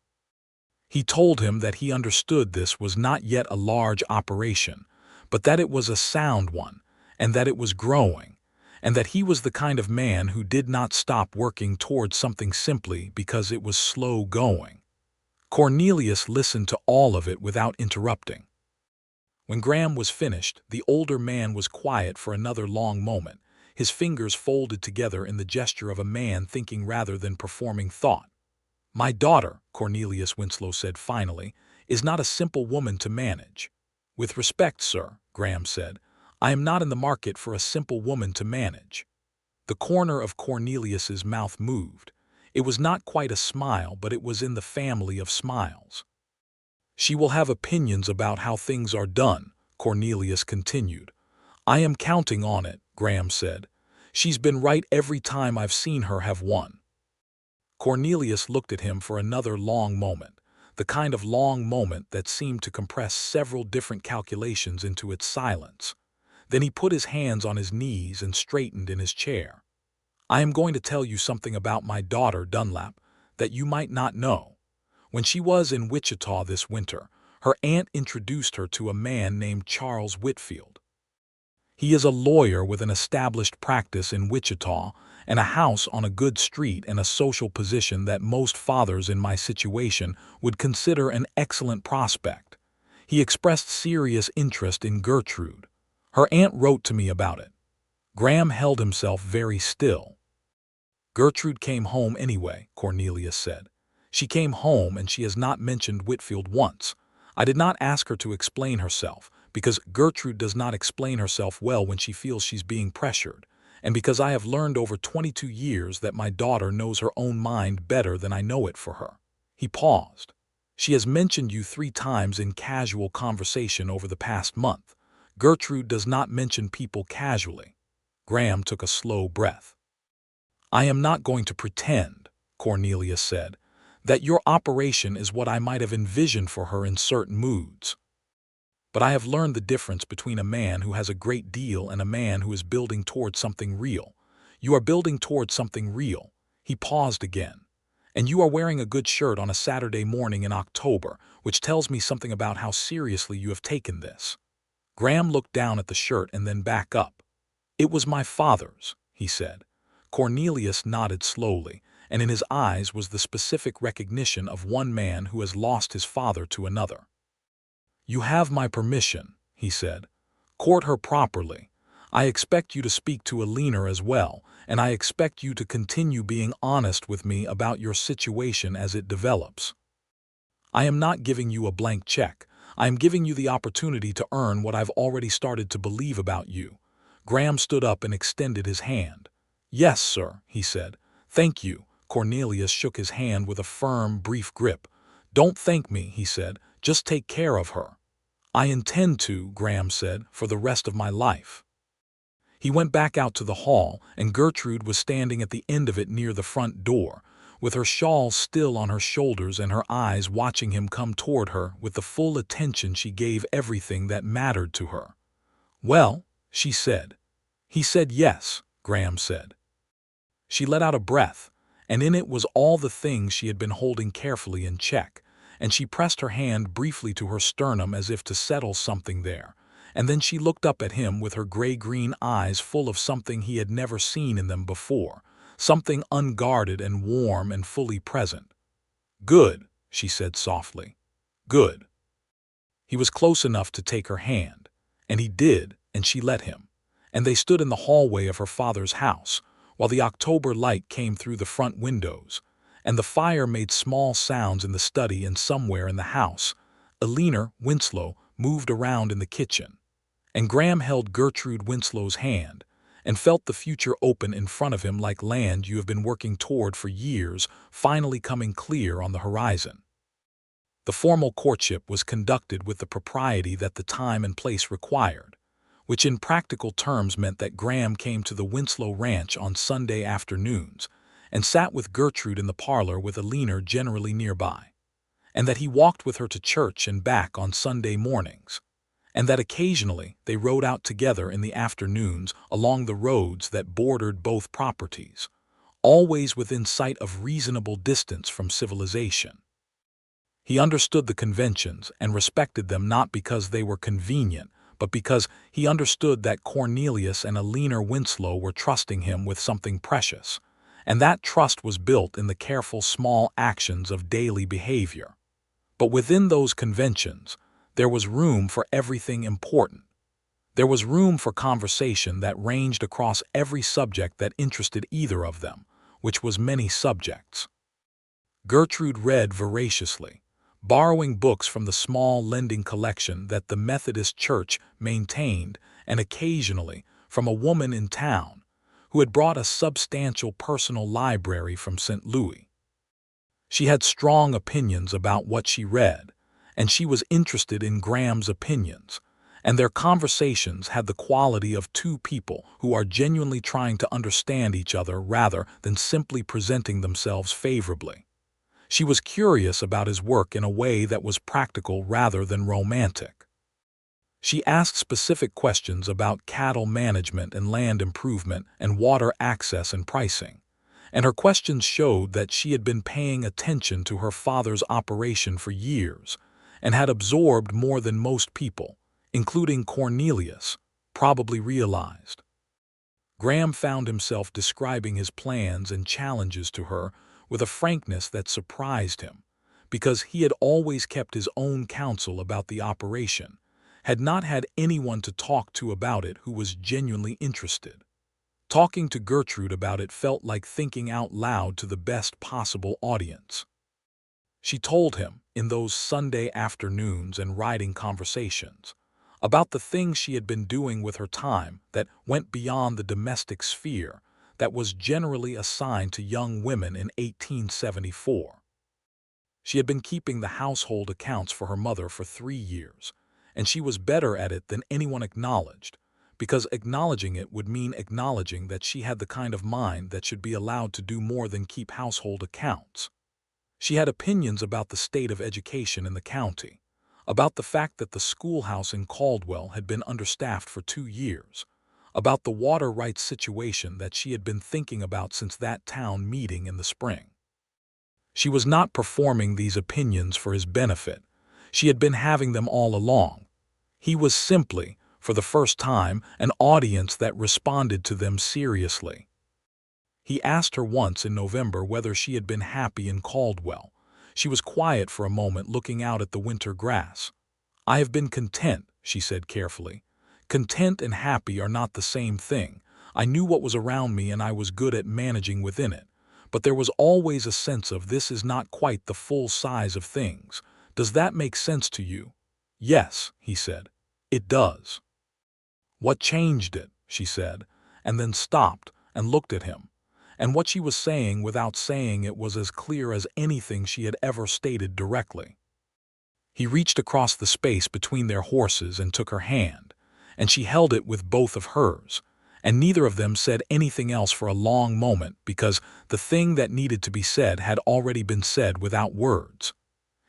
He told him that he understood this was not yet a large operation, but that it was a sound one, and that it was growing, and that he was the kind of man who did not stop working towards something simply because it was slow going. Cornelius listened to all of it without interrupting. When Graham was finished, the older man was quiet for another long moment, his fingers folded together in the gesture of a man thinking rather than performing thought. "My daughter," Cornelius Winslow said finally, "is not a simple woman to manage." "With respect, sir," Graham said, "I am not in the market for a simple woman to manage." The corner of Cornelius's mouth moved. It was not quite a smile, but it was in the family of smiles. "She will have opinions about how things are done," Cornelius continued. "I am counting on it," Graham said. "She's been right every time I've seen her have one." Cornelius looked at him for another long moment, the kind of long moment that seemed to compress several different calculations into its silence. Then he put his hands on his knees and straightened in his chair. "I am going to tell you something about my daughter, Dunlap, that you might not know. When she was in Wichita this winter, her aunt introduced her to a man named Charles Whitfield. He is a lawyer with an established practice in Wichita and a house on a good street and a social position that most fathers in my situation would consider an excellent prospect. He expressed serious interest in Gertrude. Her aunt wrote to me about it." Graham held himself very still. "Gertrude came home anyway," Cornelius said. "She came home and she has not mentioned Whitfield once. I did not ask her to explain herself, because Gertrude does not explain herself well when she feels she's being pressured, and because I have learned over 22 years that my daughter knows her own mind better than I know it for her." He paused. "She has mentioned you 3 times in casual conversation over the past month. Gertrude does not mention people casually." Graham took a slow breath. "I am not going to pretend," Cornelius said, "that your operation is what I might have envisioned for her in certain moods. but I have learned the difference between a man who has a great deal and a man who is building towards something real. You are building towards something real." He paused again. "And you are wearing a good shirt on a Saturday morning in October, which tells me something about how seriously you have taken this." Graham looked down at the shirt and then back up. "It was my father's," he said. Cornelius nodded slowly, and in his eyes was the specific recognition of one man who has lost his father to another. "You have my permission," he said. "Court her properly. I expect you to speak to Alina as well, and I expect you to continue being honest with me about your situation as it develops. I am not giving you a blank check. I am giving you the opportunity to earn what I've already started to believe about you." Graham stood up and extended his hand. "Yes, sir," he said. "Thank you." Cornelius shook his hand with a firm, brief grip. "Don't thank me," he said. "Just take care of her." "I intend to," Graham said, "for the rest of my life." He went back out to the hall, and Gertrude was standing at the end of it near the front door, with her shawl still on her shoulders and her eyes watching him come toward her with the full attention she gave everything that mattered to her. "Well?" she said. "He said yes," Graham said. She let out a breath, and in it was all the things she had been holding carefully in check, and she pressed her hand briefly to her sternum as if to settle something there, and then she looked up at him with her gray-green eyes full of something he had never seen in them before, something unguarded and warm and fully present. "Good," she said softly. "Good." He was close enough to take her hand, and he did, and she let him, and they stood in the hallway of her father's house, while the October light came through the front windows, and the fire made small sounds in the study, and somewhere in the house, Alina Winslow moved around in the kitchen, and Graham held Gertrude Winslow's hand, and felt the future open in front of him like land you have been working toward for years, finally coming clear on the horizon. The formal courtship was conducted with the propriety that the time and place required, which in practical terms meant that Graham came to the Winslow ranch on Sunday afternoons and sat with Gertrude in the parlor with Alina generally nearby, and that he walked with her to church and back on Sunday mornings, and that occasionally they rode out together in the afternoons along the roads that bordered both properties, always within sight of reasonable distance from civilization. He understood the conventions and respected them not because they were convenient, but because he understood that Cornelius and Alina Winslow were trusting him with something precious, and that trust was built in the careful small actions of daily behavior. But within those conventions, there was room for everything important. There was room for conversation that ranged across every subject that interested either of them, which was many subjects. Gertrude read voraciously, borrowing books from the small lending collection that the Methodist Church maintained, and occasionally from a woman in town who had brought a substantial personal library from St. Louis. She had strong opinions about what she read, and she was interested in Graham's opinions, and their conversations had the quality of two people who are genuinely trying to understand each other rather than simply presenting themselves favorably. She was curious about his work in a way that was practical rather than romantic. She asked specific questions about cattle management and land improvement and water access and pricing, and her questions showed that she had been paying attention to her father's operation for years and had absorbed more than most people, including Cornelius, probably realized. Graham found himself describing his plans and challenges to her with a frankness that surprised him, because he had always kept his own counsel about the operation, had not had anyone to talk to about it who was genuinely interested. Talking to Gertrude about it felt like thinking out loud to the best possible audience. She told him, in those Sunday afternoons and riding conversations, about the things she had been doing with her time that went beyond the domestic sphere that was generally assigned to young women in 1874. She had been keeping the household accounts for her mother for 3 years, and she was better at it than anyone acknowledged, because acknowledging it would mean acknowledging that she had the kind of mind that should be allowed to do more than keep household accounts. She had opinions about the state of education in the county, about the fact that the schoolhouse in Caldwell had been understaffed for 2 years, about the water rights situation that she had been thinking about since that town meeting in the spring. She was not performing these opinions for his benefit. She had been having them all along. He was simply, for the first time, an audience that responded to them seriously. He asked her once in November whether she had been happy in Caldwell. She was quiet for a moment, looking out at the winter grass. "I have been content," she said carefully. "Content and happy are not the same thing. I knew what was around me and I was good at managing within it. But there was always a sense of this is not quite the full size of things. Does that make sense to you?" "Yes," he said. "It does." "What changed it?" she said, and then stopped and looked at him. And what she was saying without saying it was as clear as anything she had ever stated directly. He reached across the space between their horses and took her hand, and she held it with both of hers, and neither of them said anything else for a long moment because the thing that needed to be said had already been said without words.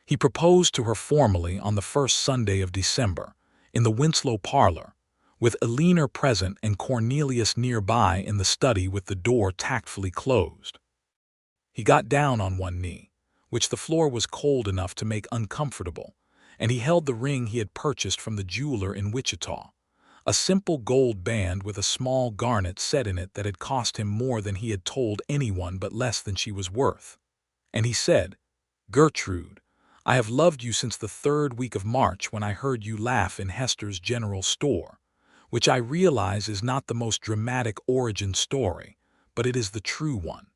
He proposed to her formally on the first Sunday of December, in the Winslow parlor, with Eleanor present and Cornelius nearby in the study with the door tactfully closed. He got down on one knee, which the floor was cold enough to make uncomfortable, and he held the ring he had purchased from the jeweler in Wichita, a simple gold band with a small garnet set in it that had cost him more than he had told anyone but less than she was worth. And he said, "Gertrude, I have loved you since the 3rd week of March when I heard you laugh in Hester's general store, which I realize is not the most dramatic origin story, but it is the true one.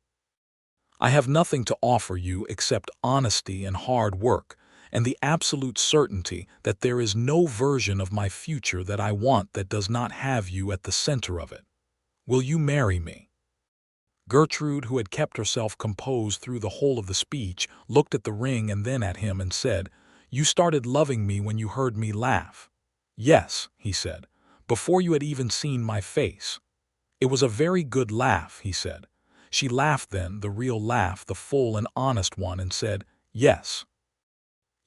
I have nothing to offer you except honesty and hard work, and the absolute certainty that there is no version of my future that I want that does not have you at the center of it. Will you marry me?" Gertrude, who had kept herself composed through the whole of the speech, looked at the ring and then at him and said, "You started loving me when you heard me laugh." "Yes," he said, "before you had even seen my face." "It was a very good laugh," he said. She laughed then, the real laugh, the full and honest one, and said, "Yes.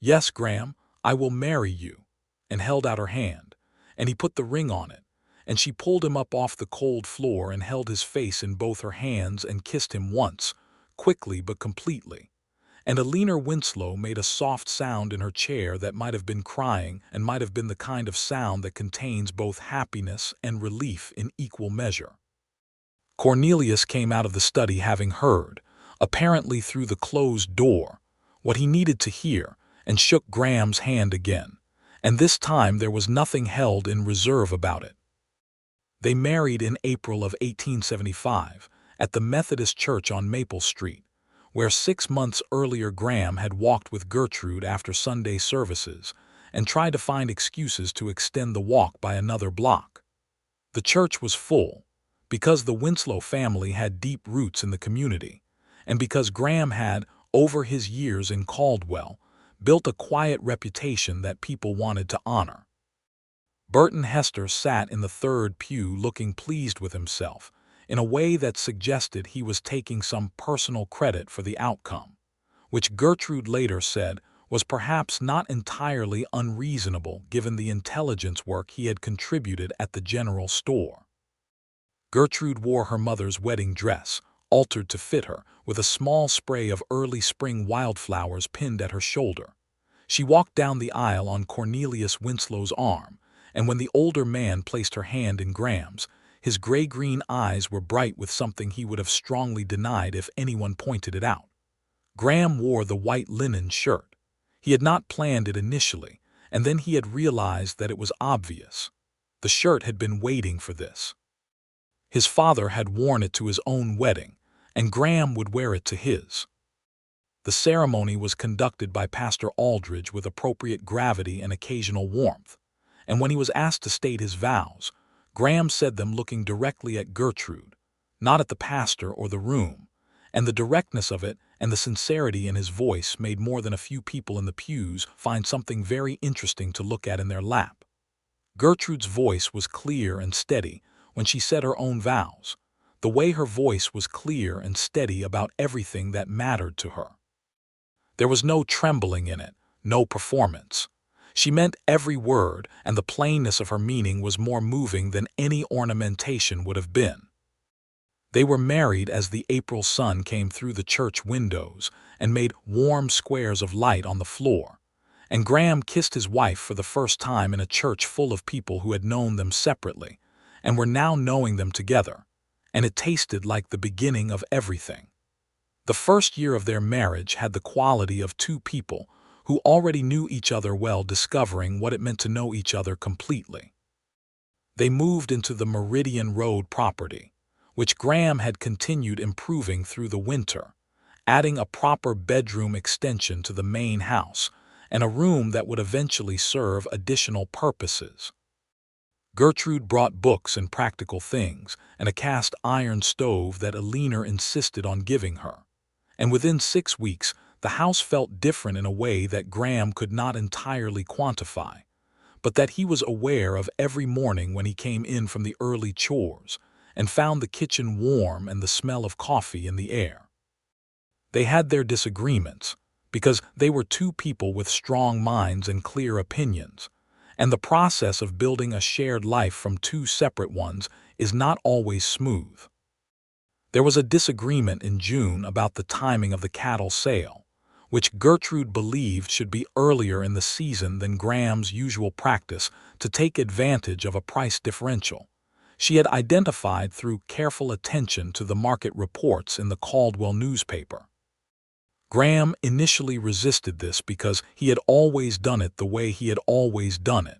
Yes, Graham, I will marry you," and held out her hand, and he put the ring on it, and she pulled him up off the cold floor and held his face in both her hands and kissed him once, quickly but completely. And Eleanor Winslow made a soft sound in her chair that might have been crying and might have been the kind of sound that contains both happiness and relief in equal measure. Cornelius came out of the study having heard, apparently through the closed door, what he needed to hear, and shook Graham's hand again, and this time there was nothing held in reserve about it. They married in April of 1875 at the Methodist Church on Maple Street, where 6 months earlier Graham had walked with Gertrude after Sunday services and tried to find excuses to extend the walk by another block. The church was full, because the Winslow family had deep roots in the community, and because Graham had, over his years in Caldwell, built a quiet reputation that people wanted to honor. Burton Hester sat in the 3rd pew looking pleased with himself, in a way that suggested he was taking some personal credit for the outcome, which Gertrude later said was perhaps not entirely unreasonable given the intelligence work he had contributed at the general store. Gertrude wore her mother's wedding dress, altered to fit her, with a small spray of early spring wildflowers pinned at her shoulder. She walked down the aisle on Cornelius Winslow's arm, and when the older man placed her hand in Graham's, his gray-green eyes were bright with something he would have strongly denied if anyone pointed it out. Graham wore the white linen shirt. He had not planned it initially, and then he had realized that it was obvious. The shirt had been waiting for this. His father had worn it to his own wedding, and Graham would wear it to his. The ceremony was conducted by Pastor Aldridge with appropriate gravity and occasional warmth, and when he was asked to state his vows, Graham said them looking directly at Gertrude, not at the pastor or the room, and the directness of it and the sincerity in his voice made more than a few people in the pews find something very interesting to look at in their lap. Gertrude's voice was clear and steady when she said her own vows, the way her voice was clear and steady about everything that mattered to her. There was no trembling in it, no performance. She meant every word, and the plainness of her meaning was more moving than any ornamentation would have been. They were married as the April sun came through the church windows and made warm squares of light on the floor, and Graham kissed his wife for the first time in a church full of people who had known them separately and were now knowing them together, and it tasted like the beginning of everything. The first year of their marriage had the quality of two people who already knew each other well discovering what it meant to know each other completely. They moved into the Meridian Road property, which Graham had continued improving through the winter, adding a proper bedroom extension to the main house and a room that would eventually serve additional purposes. Gertrude brought books and practical things and a cast iron stove that Alina insisted on giving her, and within 6 weeks the house felt different in a way that Graham could not entirely quantify, but that he was aware of every morning when he came in from the early chores and found the kitchen warm and the smell of coffee in the air. They had their disagreements, because they were two people with strong minds and clear opinions, and the process of building a shared life from two separate ones is not always smooth. There was a disagreement in June about the timing of the cattle sale, which Gertrude believed should be earlier in the season than Graham's usual practice to take advantage of a price differential she had identified through careful attention to the market reports in the Caldwell newspaper. Graham initially resisted this because he had always done it the way he had always done it,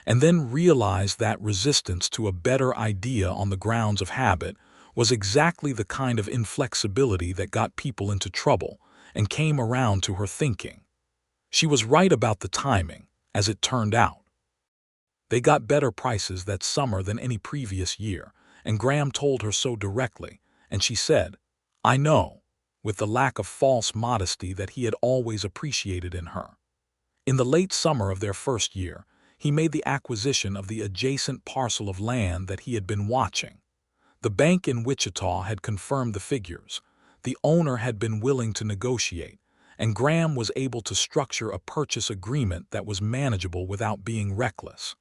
and then realized that resistance to a better idea on the grounds of habit was exactly the kind of inflexibility that got people into trouble and came around to her thinking. She was right about the timing, as it turned out. They got better prices that summer than any previous year, and Graham told her so directly, and she said, "I know," with the lack of false modesty that he had always appreciated in her. In the late summer of their first year, he made the acquisition of the adjacent parcel of land that he had been watching. The bank in Wichita had confirmed the figures, the owner had been willing to negotiate, and Graham was able to structure a purchase agreement that was manageable without being reckless.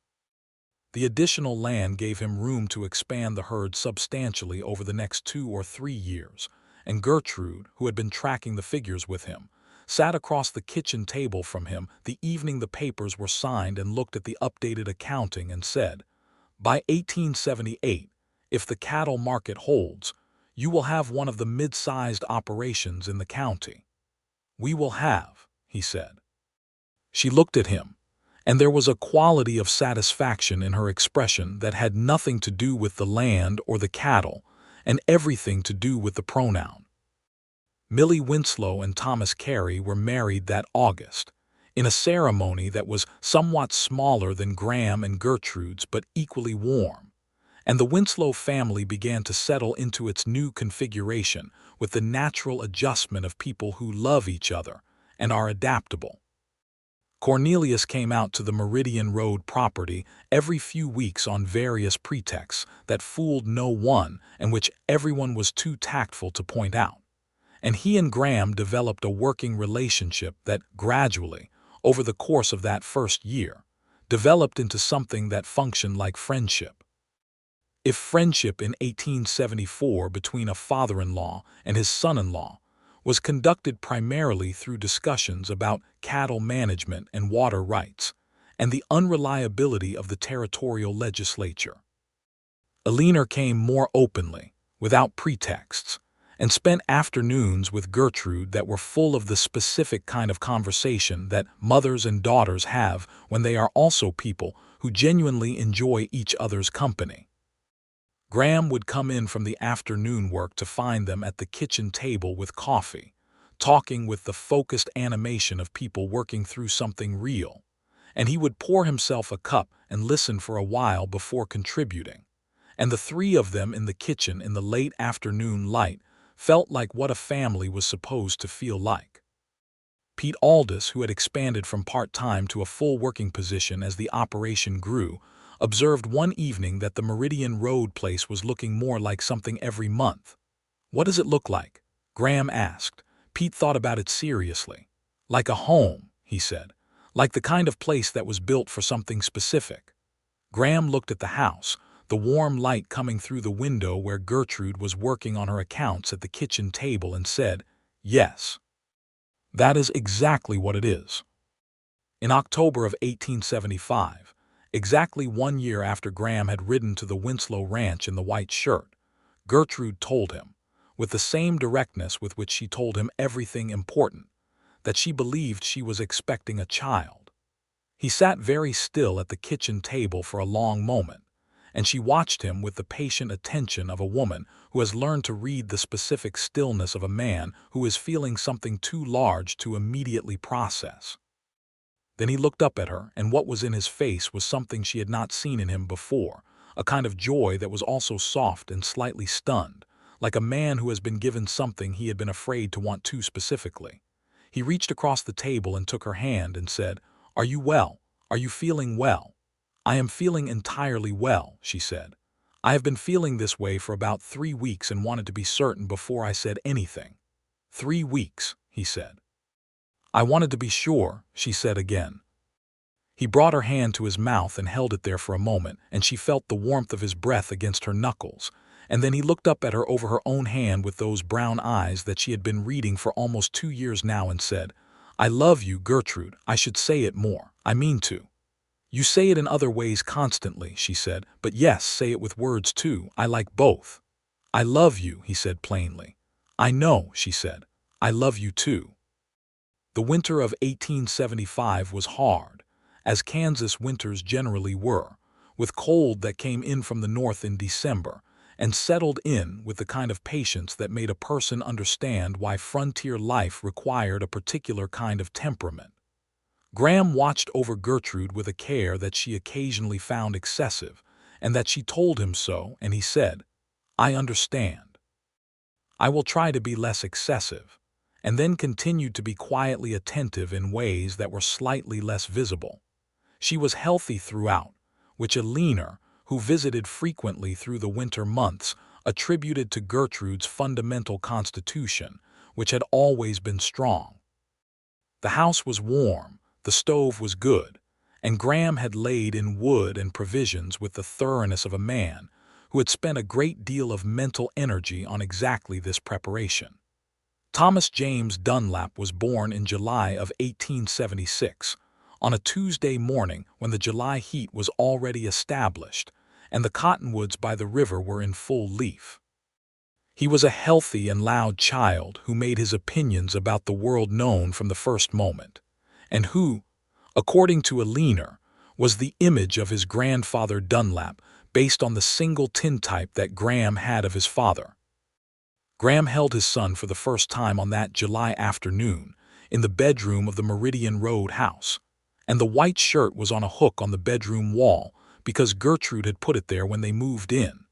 The additional land gave him room to expand the herd substantially over the next 2 or 3 years, and Gertrude, who had been tracking the figures with him, sat across the kitchen table from him the evening the papers were signed and looked at the updated accounting and said, "By 1878, if the cattle market holds, you will have one of the mid-sized operations in the county." "We will have," he said. She looked at him, and there was a quality of satisfaction in her expression that had nothing to do with the land or the cattle, and everything to do with the pronoun. Millie Winslow and Thomas Carey were married that August, in a ceremony that was somewhat smaller than Graham and Gertrude's but equally warm, and the Winslow family began to settle into its new configuration with the natural adjustment of people who love each other and are adaptable. Cornelius came out to the Meridian Road property every few weeks on various pretexts that fooled no one and which everyone was too tactful to point out, and he and Graham developed a working relationship that gradually, over the course of that first year, developed into something that functioned like friendship. If friendship in 1874 between a father-in-law and his son-in-law was conducted primarily through discussions about cattle management and water rights, and the unreliability of the territorial legislature, Alina came more openly, without pretexts, and spent afternoons with Gertrude that were full of the specific kind of conversation that mothers and daughters have when they are also people who genuinely enjoy each other's company. Graham would come in from the afternoon work to find them at the kitchen table with coffee, talking with the focused animation of people working through something real, and he would pour himself a cup and listen for a while before contributing, and the three of them in the kitchen in the late afternoon light felt like what a family was supposed to feel like. Pete Aldis, who had expanded from part-time to a full working position as the operation grew, observed one evening that the Meridian Road place was looking more like something every month. "What does it look like?" Graham asked. Pete thought about it seriously. "Like a home," he said. like the kind of place that was built for something specific. Graham looked at the house, the warm light coming through the window where Gertrude was working on her accounts at the kitchen table, and said, "Yes, that is exactly what it is." In October of 1875, exactly 1 year after Graham had ridden to the Winslow ranch in the white shirt, Gertrude told him, with the same directness with which she told him everything important, that she believed she was expecting a child. He sat very still at the kitchen table for a long moment, and she watched him with the patient attention of a woman who has learned to read the specific stillness of a man who is feeling something too large to immediately process. Then he looked up at her, and what was in his face was something she had not seen in him before, a kind of joy that was also soft and slightly stunned, like a man who has been given something he had been afraid to want too specifically. He reached across the table and took her hand and said, "Are you well? Are you feeling well?" "I am feeling entirely well," she said. "I have been feeling this way for about 3 weeks and wanted to be certain before I said anything." 3 weeks, he said. "I wanted to be sure," she said again. He brought her hand to his mouth and held it there for a moment, and she felt the warmth of his breath against her knuckles, and then he looked up at her over her own hand with those brown eyes that she had been reading for almost 2 years now, and said, "I love you, Gertrude. I should say it more. I mean to." "You say it in other ways constantly," she said, "but yes, say it with words too. I like both." "I love you," he said plainly. "I know," she said. "I love you too." The winter of 1875 was hard, as Kansas winters generally were, with cold that came in from the north in December, and settled in with the kind of patience that made a person understand why frontier life required a particular kind of temperament. Graham watched over Gertrude with a care that she occasionally found excessive, and that she told him so, and he said, "I understand. I will try to be less excessive," and then continued to be quietly attentive in ways that were slightly less visible. She was healthy throughout, which a leaner, who visited frequently through the winter months, attributed to Gertrude's fundamental constitution, which had always been strong. The house was warm, the stove was good, and Graham had laid in wood and provisions with the thoroughness of a man who had spent a great deal of mental energy on exactly this preparation. Thomas James Dunlap was born in July of 1876, on a Tuesday morning when the July heat was already established and the cottonwoods by the river were in full leaf. He was a healthy and loud child who made his opinions about the world known from the first moment, and who, according to a leaner, was the image of his grandfather Dunlap, based on the single tintype that Graham had of his father. Graham held his son for the first time on that July afternoon in the bedroom of the Meridian Road house, and the white shirt was on a hook on the bedroom wall because Gertrude had put it there when they moved in,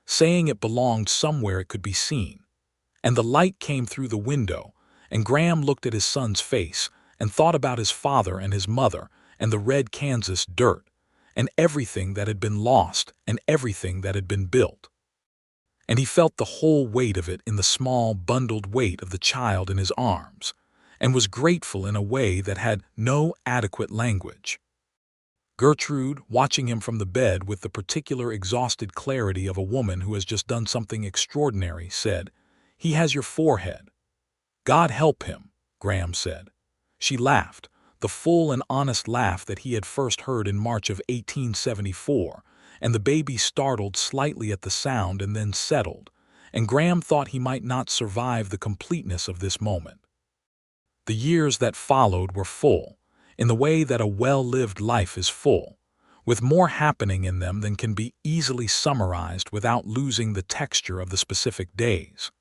saying it belonged somewhere it could be seen. And the light came through the window, and Graham looked at his son's face and thought about his father and his mother and the red Kansas dirt, and everything that had been lost and everything that had been built. And he felt the whole weight of it in the small, bundled weight of the child in his arms, and was grateful in a way that had no adequate language. Gertrude, watching him from the bed with the particular exhausted clarity of a woman who has just done something extraordinary, said, "He has your forehead." "God help him," Graham said. She laughed, the full and honest laugh that he had first heard in March of 1874, and the baby startled slightly at the sound and then settled, and Graham thought he might not survive the completeness of this moment. The years that followed were full, in the way that a well-lived life is full, with more happening in them than can be easily summarized without losing the texture of the specific days.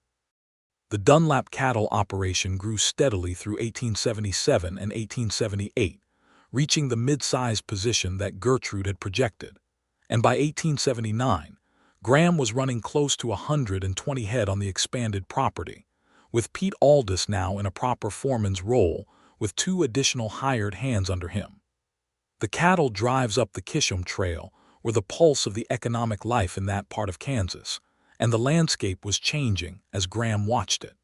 The Dunlap cattle operation grew steadily through 1877 and 1878, reaching the mid-sized position that Gertrude had projected, and by 1879, Graham was running close to 120 head on the expanded property, with Pete Aldis now in a proper foreman's role with 2 additional hired hands under him. The cattle drives up the Kisham Trail were the pulse of the economic life in that part of Kansas, and the landscape was changing as Graham watched it.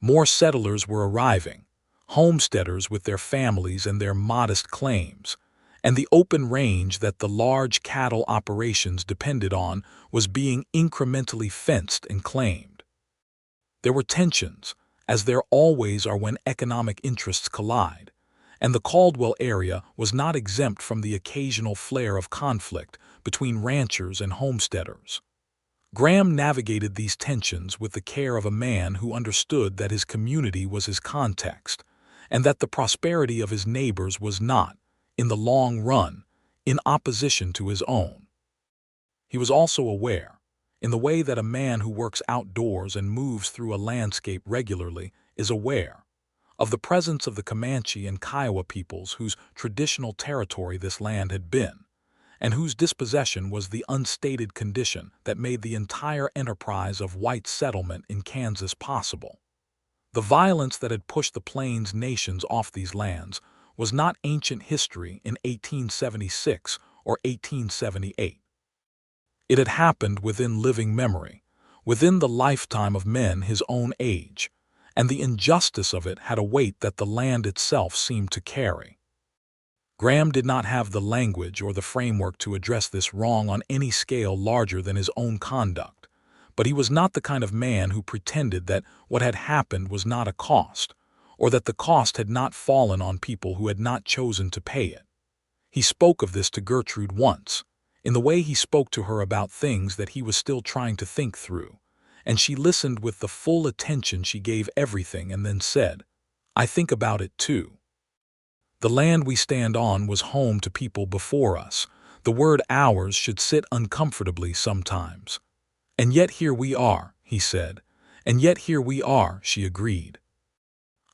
More settlers were arriving, homesteaders with their families and their modest claims, and the open range that the large cattle operations depended on was being incrementally fenced and claimed. There were tensions, as there always are when economic interests collide, and the Caldwell area was not exempt from the occasional flare of conflict between ranchers and homesteaders. Graham navigated these tensions with the care of a man who understood that his community was his context, and that the prosperity of his neighbors was not, in the long run, in opposition to his own. He was also aware, in the way that a man who works outdoors and moves through a landscape regularly is aware, of the presence of the Comanche and Kiowa peoples whose traditional territory this land had been, and whose dispossession was the unstated condition that made the entire enterprise of white settlement in Kansas possible. The violence that had pushed the Plains nations off these lands was not ancient history in 1876 or 1878. It had happened within living memory, within the lifetime of men his own age, and the injustice of it had a weight that the land itself seemed to carry. Graham did not have the language or the framework to address this wrong on any scale larger than his own conduct, but he was not the kind of man who pretended that what had happened was not a cost, or that the cost had not fallen on people who had not chosen to pay it. He spoke of this to Gertrude once, in the way he spoke to her about things that he was still trying to think through, and she listened with the full attention she gave everything and then said, "I think about it too. The land we stand on was home to people before us. The word ours should sit uncomfortably sometimes. And yet here we are," he said. "And yet here we are," she agreed.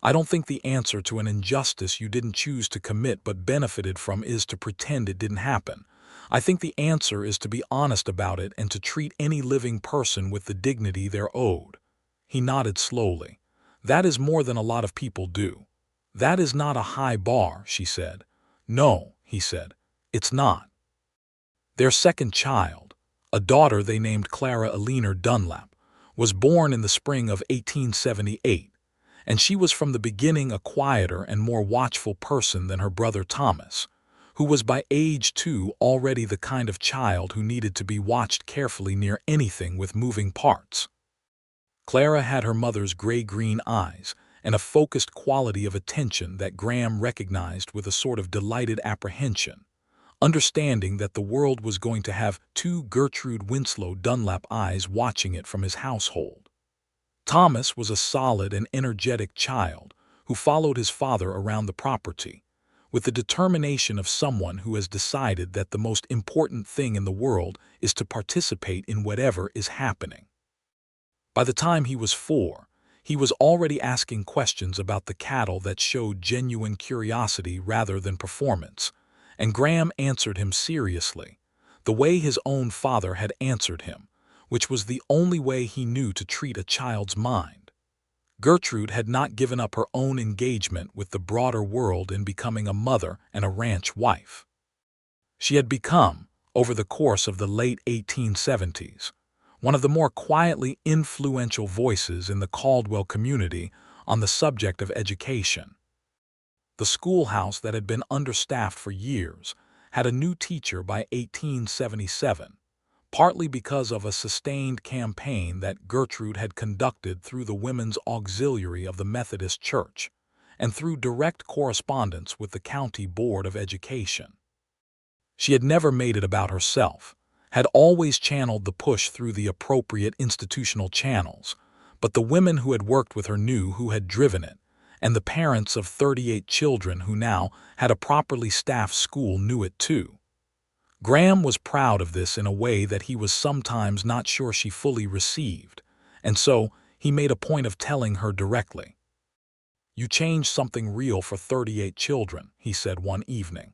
"I don't think the answer to an injustice you didn't choose to commit but benefited from is to pretend it didn't happen. I think the answer is to be honest about it and to treat any living person with the dignity they're owed." He nodded slowly. "That is more than a lot of people do." "That is not a high bar," she said. "No," he said, "it's not." Their second child, a daughter they named Clara Eleanor Dunlap, was born in the spring of 1878, and she was from the beginning a quieter and more watchful person than her brother Thomas, who was by age 2 already the kind of child who needed to be watched carefully near anything with moving parts. Clara had her mother's gray-green eyes and a focused quality of attention that Graham recognized with a sort of delighted apprehension, understanding that the world was going to have 2 Gertrude Winslow Dunlap eyes watching it from his household. Thomas was a solid and energetic child who followed his father around the property, with the determination of someone who has decided that the most important thing in the world is to participate in whatever is happening. By the time he was 4, he was already asking questions about the cattle that showed genuine curiosity rather than performance, and Graham answered him seriously, the way his own father had answered him, which was the only way he knew to treat a child's mind. Gertrude had not given up her own engagement with the broader world in becoming a mother and a ranch wife. She had become, over the course of the late 1870s, one of the more quietly influential voices in the Caldwell community on the subject of education. The schoolhouse that had been understaffed for years had a new teacher by 1877, partly because of a sustained campaign that Gertrude had conducted through the Women's Auxiliary of the Methodist Church, and through direct correspondence with the County Board of Education. She had never made it about herself, had always channeled the push through the appropriate institutional channels, but the women who had worked with her knew who had driven it, and the parents of 38 children who now had a properly staffed school knew it too. Graham was proud of this in a way that he was sometimes not sure she fully received, and so he made a point of telling her directly. "You changed something real for 38 children," he said one evening.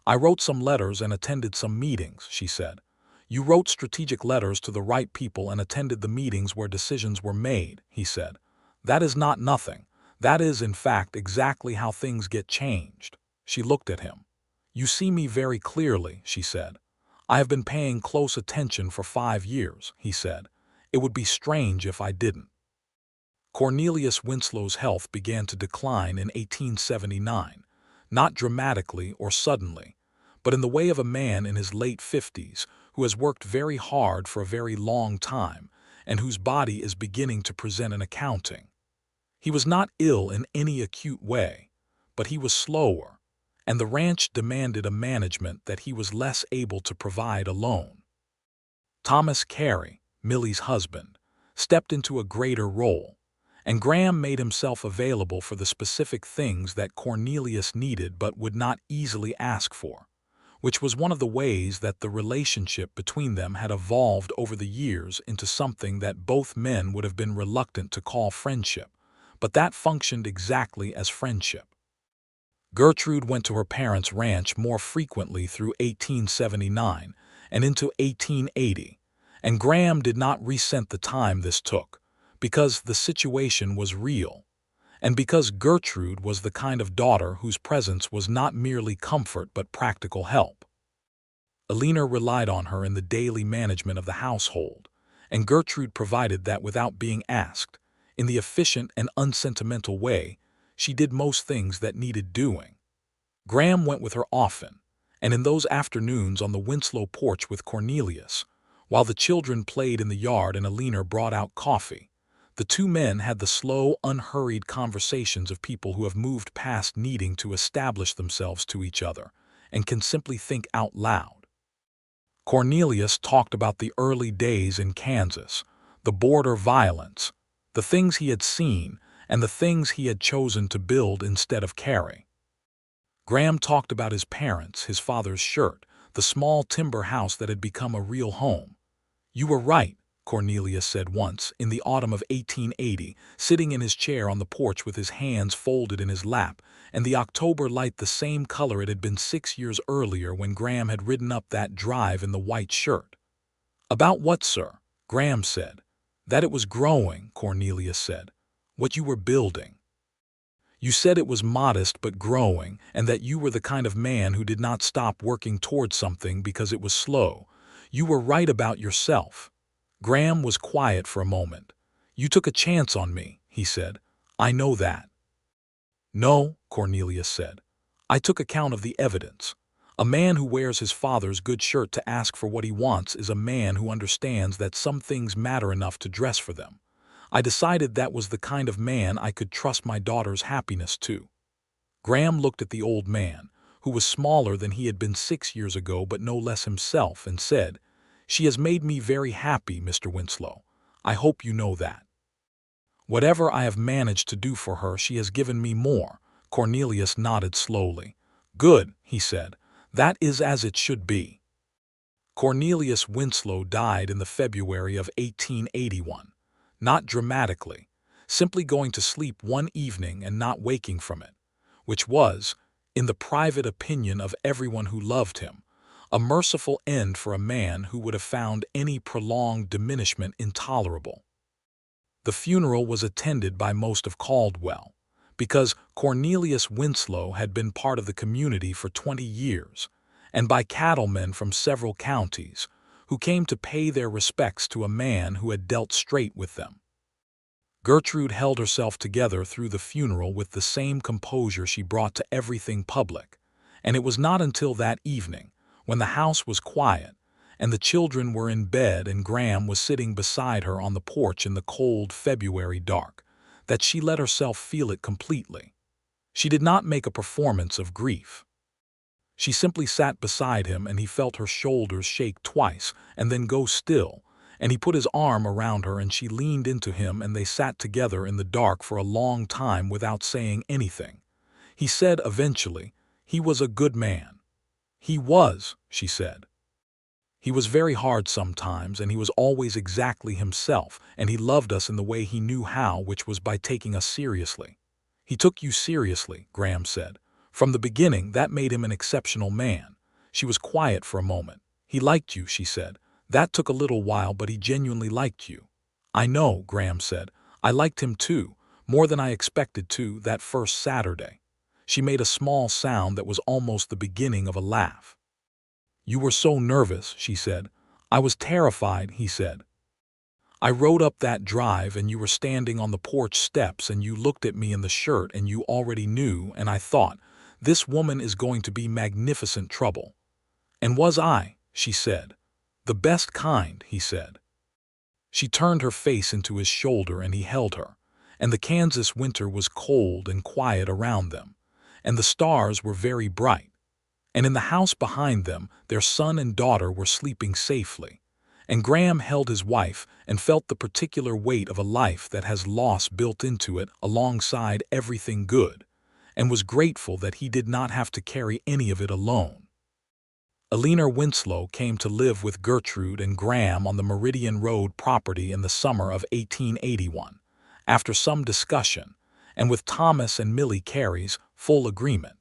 "I wrote some letters and attended some meetings," she said. "You wrote strategic letters to the right people and attended the meetings where decisions were made," he said. "That is not nothing. That is, in fact, exactly how things get changed." She looked at him. "You see me very clearly," she said. "I have been paying close attention for 5 years," he said. "It would be strange if I didn't." Cornelius Winslow's health began to decline in 1879, not dramatically or suddenly, but in the way of a man in his late 50s who has worked very hard for a very long time and whose body is beginning to present an accounting. He was not ill in any acute way, but he was slower, and the ranch demanded a management that he was less able to provide alone. Thomas Carey, Millie's husband, stepped into a greater role, and Graham made himself available for the specific things that Cornelius needed but would not easily ask for, which was one of the ways that the relationship between them had evolved over the years into something that both men would have been reluctant to call friendship, but that functioned exactly as friendship. Gertrude went to her parents' ranch more frequently through 1879 and into 1880, and Graham did not resent the time this took, because the situation was real, and because Gertrude was the kind of daughter whose presence was not merely comfort but practical help. Alina relied on her in the daily management of the household, and Gertrude provided that without being asked. In the efficient and unsentimental way, she did most things that needed doing. Graham went with her often, and in those afternoons on the Winslow porch with Cornelius, while the children played in the yard and Alina brought out coffee, the two men had the slow, unhurried conversations of people who have moved past needing to establish themselves to each other and can simply think out loud. Cornelius talked about the early days in Kansas, the border violence, the things he had seen, and the things he had chosen to build instead of carry. Graham talked about his parents, his father's shirt, the small timber house that had become a real home. "You were right," Cornelius said once, in the autumn of 1880, sitting in his chair on the porch with his hands folded in his lap, and the October light the same color it had been 6 years earlier when Graham had ridden up that drive in the white shirt. "About what, sir?" Graham said. "That it was growing," Cornelius said. "What you were building. You said it was modest but growing, and that you were the kind of man who did not stop working toward something because it was slow. You were right about yourself." Graham was quiet for a moment. "You took a chance on me," he said. "I know that." "No," Cornelius said. "I took account of the evidence. A man who wears his father's good shirt to ask for what he wants is a man who understands that some things matter enough to dress for them. I decided that was the kind of man I could trust my daughter's happiness to." Graham looked at the old man, who was smaller than he had been 6 years ago but no less himself, and said, "She has made me very happy, Mr. Winslow. I hope you know that. Whatever I have managed to do for her, she has given me more." Cornelius nodded slowly. "Good," he said. "That is as it should be." Cornelius Winslow died in the February of 1881, not dramatically, simply going to sleep one evening and not waking from it, which was, in the private opinion of everyone who loved him, a merciful end for a man who would have found any prolonged diminishment intolerable. The funeral was attended by most of Caldwell, because Cornelius Winslow had been part of the community for 20 years, and by cattlemen from several counties, who came to pay their respects to a man who had dealt straight with them. Gertrude held herself together through the funeral with the same composure she brought to everything public, and it was not until that evening, when the house was quiet, and the children were in bed and Graham was sitting beside her on the porch in the cold February dark, that she let herself feel it completely. She did not make a performance of grief. She simply sat beside him, and he felt her shoulders shake twice and then go still, and he put his arm around her and she leaned into him, and they sat together in the dark for a long time without saying anything. He said eventually, "He was a good man." "He was," she said. "He was very hard sometimes, and he was always exactly himself, and he loved us in the way he knew how, which was by taking us seriously." "He took you seriously," Graham said. "From the beginning, that made him an exceptional man." She was quiet for a moment. "He liked you," she said. "That took a little while, but he genuinely liked you." "I know," Graham said. "I liked him too, more than I expected to, that first Saturday." She made a small sound that was almost the beginning of a laugh. "You were so nervous," she said. "I was terrified," he said. I rode up that drive and you were standing on the porch steps and you looked at me in the shirt and you already knew, and I thought, this woman is going to be magnificent trouble. And was I, she said. The best kind, he said. She turned her face into his shoulder and he held her, and the Kansas winter was cold and quiet around them, and the stars were very bright. And in the house behind them, their son and daughter were sleeping safely. And Graham held his wife and felt the particular weight of a life that has loss built into it alongside everything good, and was grateful that he did not have to carry any of it alone. Eleanor Winslow came to live with Gertrude and Graham on the Meridian Road property in the summer of 1881, after some discussion, and with Thomas and Millie Carey's full agreement.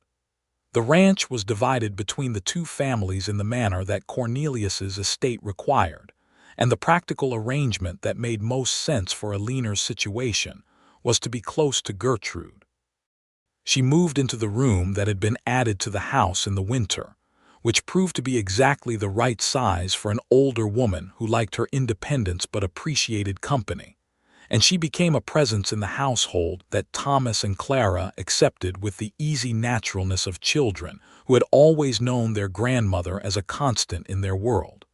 The ranch was divided between the two families in the manner that Cornelius's estate required, and the practical arrangement that made most sense for Eleanor's situation was to be close to Gertrude. She moved into the room that had been added to the house in the winter, which proved to be exactly the right size for an older woman who liked her independence but appreciated company, and she became a presence in the household that Thomas and Clara accepted with the easy naturalness of children who had always known their grandmother as a constant in their world.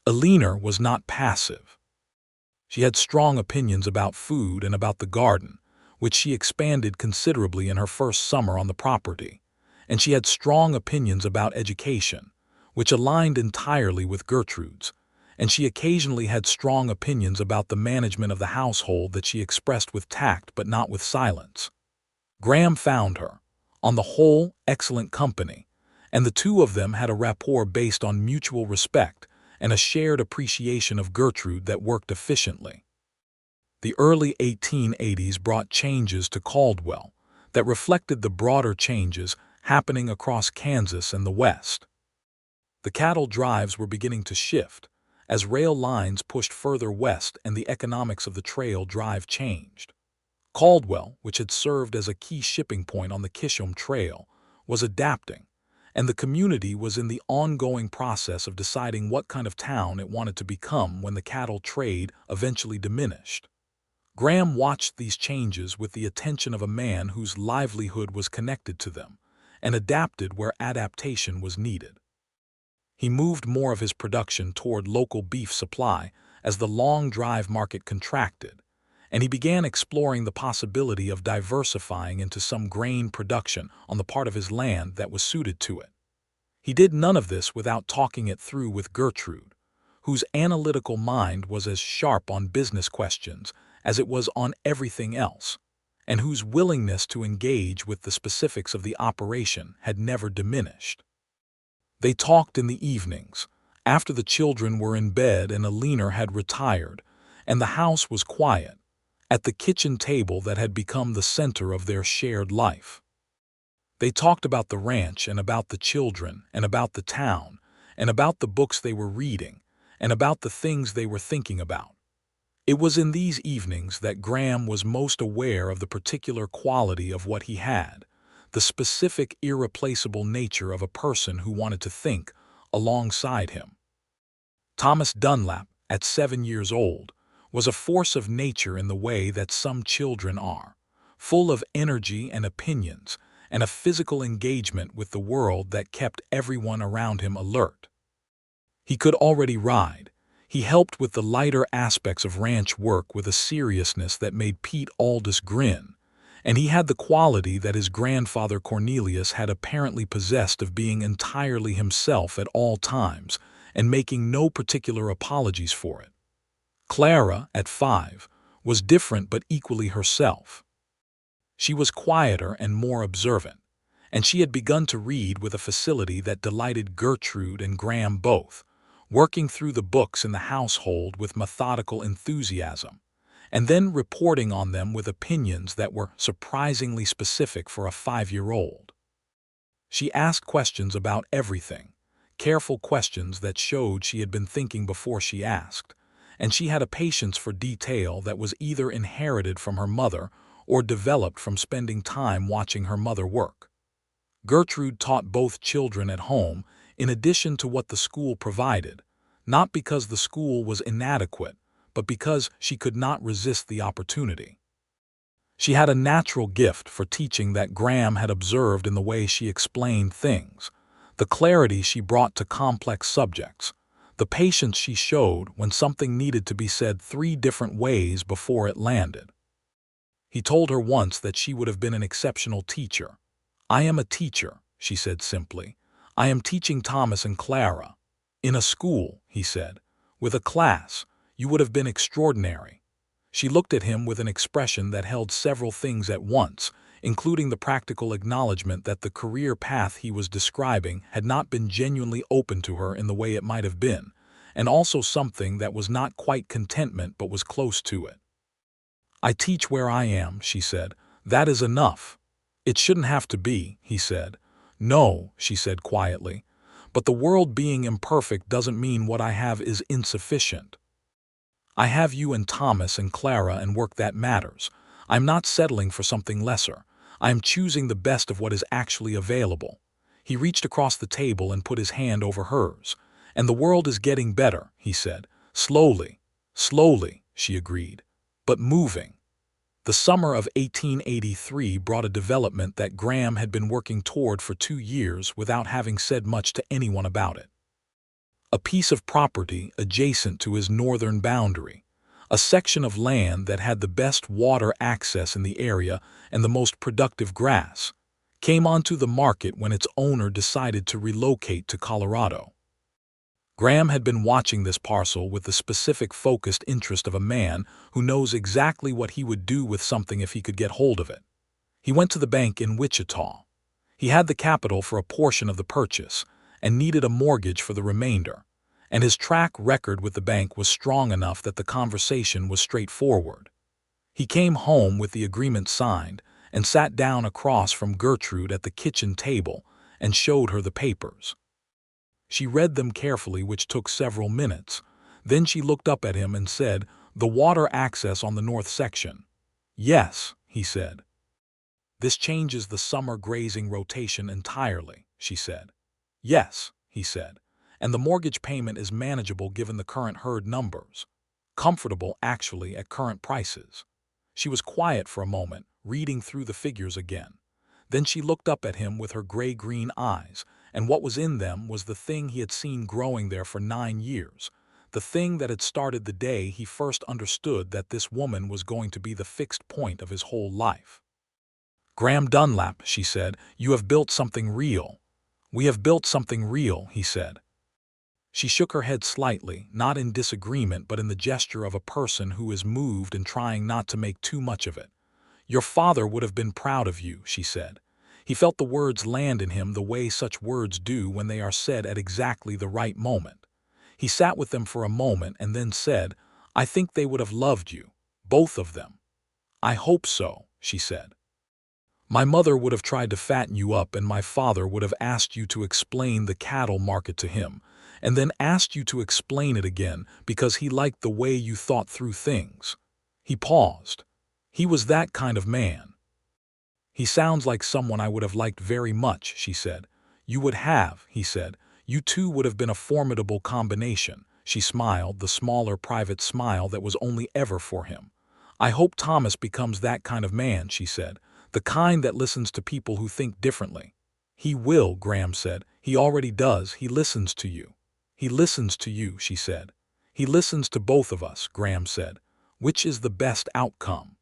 Eleanor was not passive. She had strong opinions about food and about the garden, which she expanded considerably in her first summer on the property, and she had strong opinions about education, which aligned entirely with Gertrude's, and she occasionally had strong opinions about the management of the household that she expressed with tact but not with silence. Graham found her, on the whole, excellent company, and the two of them had a rapport based on mutual respect and a shared appreciation of Gertrude that worked efficiently. The early 1880s brought changes to Caldwell that reflected the broader changes happening across Kansas and the West. The cattle drives were beginning to shift, as rail lines pushed further west and the economics of the trail drive changed. Caldwell, which had served as a key shipping point on the Kishom Trail, was adapting, and the community was in the ongoing process of deciding what kind of town it wanted to become when the cattle trade eventually diminished. Graham watched these changes with the attention of a man whose livelihood was connected to them, and adapted where adaptation was needed. He moved more of his production toward local beef supply as the long drive market contracted, and he began exploring the possibility of diversifying into some grain production on the part of his land that was suited to it. He did none of this without talking it through with Gertrude, whose analytical mind was as sharp on business questions as it was on everything else, and whose willingness to engage with the specifics of the operation had never diminished. They talked in the evenings, after the children were in bed and Eleanor had retired, and the house was quiet, at the kitchen table that had become the center of their shared life. They talked about the ranch and about the children and about the town and about the books they were reading and about the things they were thinking about. It was in these evenings that Graham was most aware of the particular quality of what he had, the specific, irreplaceable nature of a person who wanted to think alongside him. Thomas Dunlap, at 7 years old, was a force of nature in the way that some children are, full of energy and opinions, and a physical engagement with the world that kept everyone around him alert. He could already ride. He helped with the lighter aspects of ranch work with a seriousness that made Pete Aldous grin, and he had the quality that his grandfather Cornelius had apparently possessed of being entirely himself at all times and making no particular apologies for it. Clara, at 5, was different but equally herself. She was quieter and more observant, and she had begun to read with a facility that delighted Gertrude and Graham both, working through the books in the household with methodical enthusiasm, and then reporting on them with opinions that were surprisingly specific for a 5-year-old. She asked questions about everything, careful questions that showed she had been thinking before she asked, and she had a patience for detail that was either inherited from her mother or developed from spending time watching her mother work. Gertrude taught both children at home in addition to what the school provided, not because the school was inadequate, but because she could not resist the opportunity. She had a natural gift for teaching that Graham had observed in the way she explained things, the clarity she brought to complex subjects, the patience she showed when something needed to be said 3 different ways before it landed. He told her once that she would have been an exceptional teacher. "I am a teacher," she said simply. "I am teaching Thomas and Clara." "In a school," he said, "with a class, you would have been extraordinary." She looked at him with an expression that held several things at once, including the practical acknowledgement that the career path he was describing had not been genuinely open to her in the way it might have been, and also something that was not quite contentment but was close to it. "I teach where I am," she said. "That is enough." "It shouldn't have to be," he said. "No," she said quietly. "But the world being imperfect doesn't mean what I have is insufficient. I have you and Thomas and Clara and work that matters. I'm not settling for something lesser. I am choosing the best of what is actually available." He reached across the table and put his hand over hers. "And the world is getting better," he said. "Slowly." "Slowly," she agreed. "But moving." The summer of 1883 brought a development that Graham had been working toward for 2 years without having said much to anyone about it. A piece of property adjacent to his northern boundary, a section of land that had the best water access in the area and the most productive grass, came onto the market when its owner decided to relocate to Colorado. Graham had been watching this parcel with the specific focused interest of a man who knows exactly what he would do with something if he could get hold of it. He went to the bank in Wichita. He had the capital for a portion of the purchase and needed a mortgage for the remainder, and his track record with the bank was strong enough that the conversation was straightforward. He came home with the agreement signed and sat down across from Gertrude at the kitchen table and showed her the papers. She read them carefully, which took several minutes. Then she looked up at him and said, "The water access on the north section." "Yes," he said. "This changes the summer grazing rotation entirely," she said. "Yes," he said. "And the mortgage payment is manageable given the current herd numbers. Comfortable, actually, at current prices." She was quiet for a moment, reading through the figures again. Then she looked up at him with her gray-green eyes, and what was in them was the thing he had seen growing there for 9 years, the thing that had started the day he first understood that this woman was going to be the fixed point of his whole life. "Graham Dunlap," she said, "you have built something real." "We have built something real," he said. She shook her head slightly, not in disagreement but in the gesture of a person who is moved and trying not to make too much of it. "Your father would have been proud of you," she said. He felt the words land in him the way such words do when they are said at exactly the right moment. He sat with them for a moment and then said, "I think they would have loved you, both of them." "I hope so," she said. "My mother would have tried to fatten you up and my father would have asked you to explain the cattle market to him, and then asked you to explain it again because he liked the way you thought through things." He paused. "He was that kind of man." "He sounds like someone I would have liked very much," she said. "You would have," he said. "You two would have been a formidable combination." She smiled, the smaller private smile that was only ever for him. "I hope Thomas becomes that kind of man," she said. "The kind that listens to people who think differently." "He will," Graham said. "He already does. He listens to you." "He listens to you," she said. "He listens to both of us," Graham said. "Which is the best outcome?"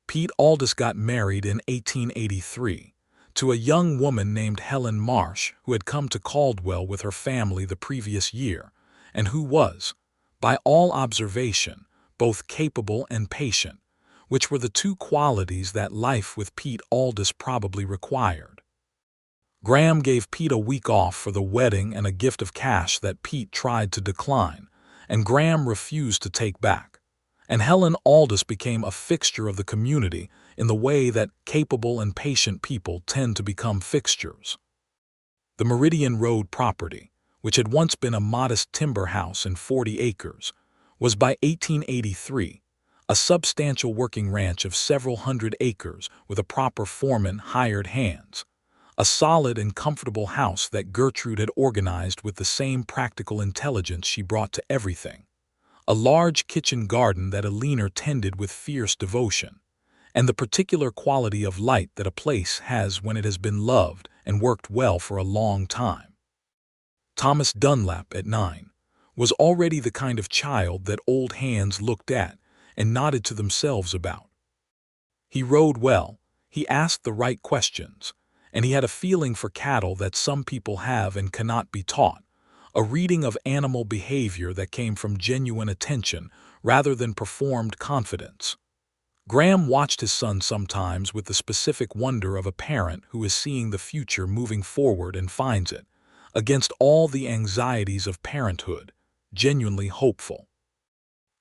Pete Aldous got married in 1883 to a young woman named Helen Marsh who had come to Caldwell with her family the previous year, and who was, by all observation, both capable and patient, which were the 2 qualities that life with Pete Aldous probably required. Graham gave Pete a week off for the wedding and a gift of cash that Pete tried to decline, and Graham refused to take back. And Helen Aldous became a fixture of the community in the way that capable and patient people tend to become fixtures. The Meridian Road property, which had once been a modest timber house in 40 acres, was by 1883 a substantial working ranch of several hundred acres with a proper foreman, hired hands, a solid and comfortable house that Gertrude had organized with the same practical intelligence she brought to everything, a large kitchen garden that Alina tended with fierce devotion, and the particular quality of light that a place has when it has been loved and worked well for a long time. Thomas Dunlap, at 9, was already the kind of child that old hands looked at and nodded to themselves about. He rode well, he asked the right questions, and he had a feeling for cattle that some people have and cannot be taught, a reading of animal behavior that came from genuine attention rather than performed confidence. Graham watched his son sometimes with the specific wonder of a parent who is seeing the future moving forward and finds it, against all the anxieties of parenthood, genuinely hopeful.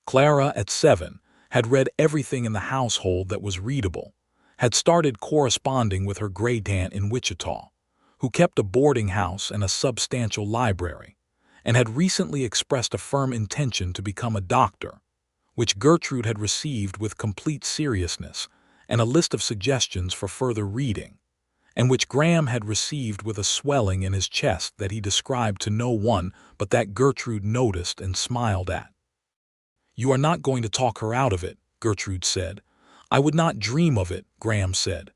Clara, at 7, had read everything in the household that was readable, had started corresponding with her great aunt in Wichita, who kept a boarding house and a substantial library, and had recently expressed a firm intention to become a doctor, which Gertrude had received with complete seriousness and a list of suggestions for further reading, and which Graham had received with a swelling in his chest that he described to no one but that Gertrude noticed and smiled at. "You are not going to talk her out of it," Gertrude said. "I would not dream of it," Graham said.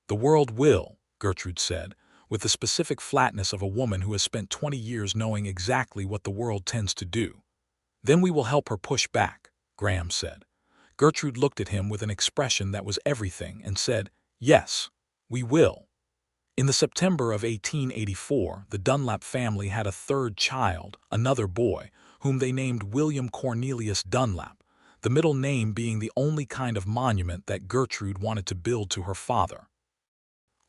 "The world will," Gertrude said, with the specific flatness of a woman who has spent 20 years knowing exactly what the world tends to do. "Then we will help her push back," Graham said. Gertrude looked at him with an expression that was everything and said, "Yes, we will." In the September of 1884, the Dunlap family had a third child, another boy, whom they named William Cornelius Dunlap, the middle name being the only kind of monument that Gertrude wanted to build to her father.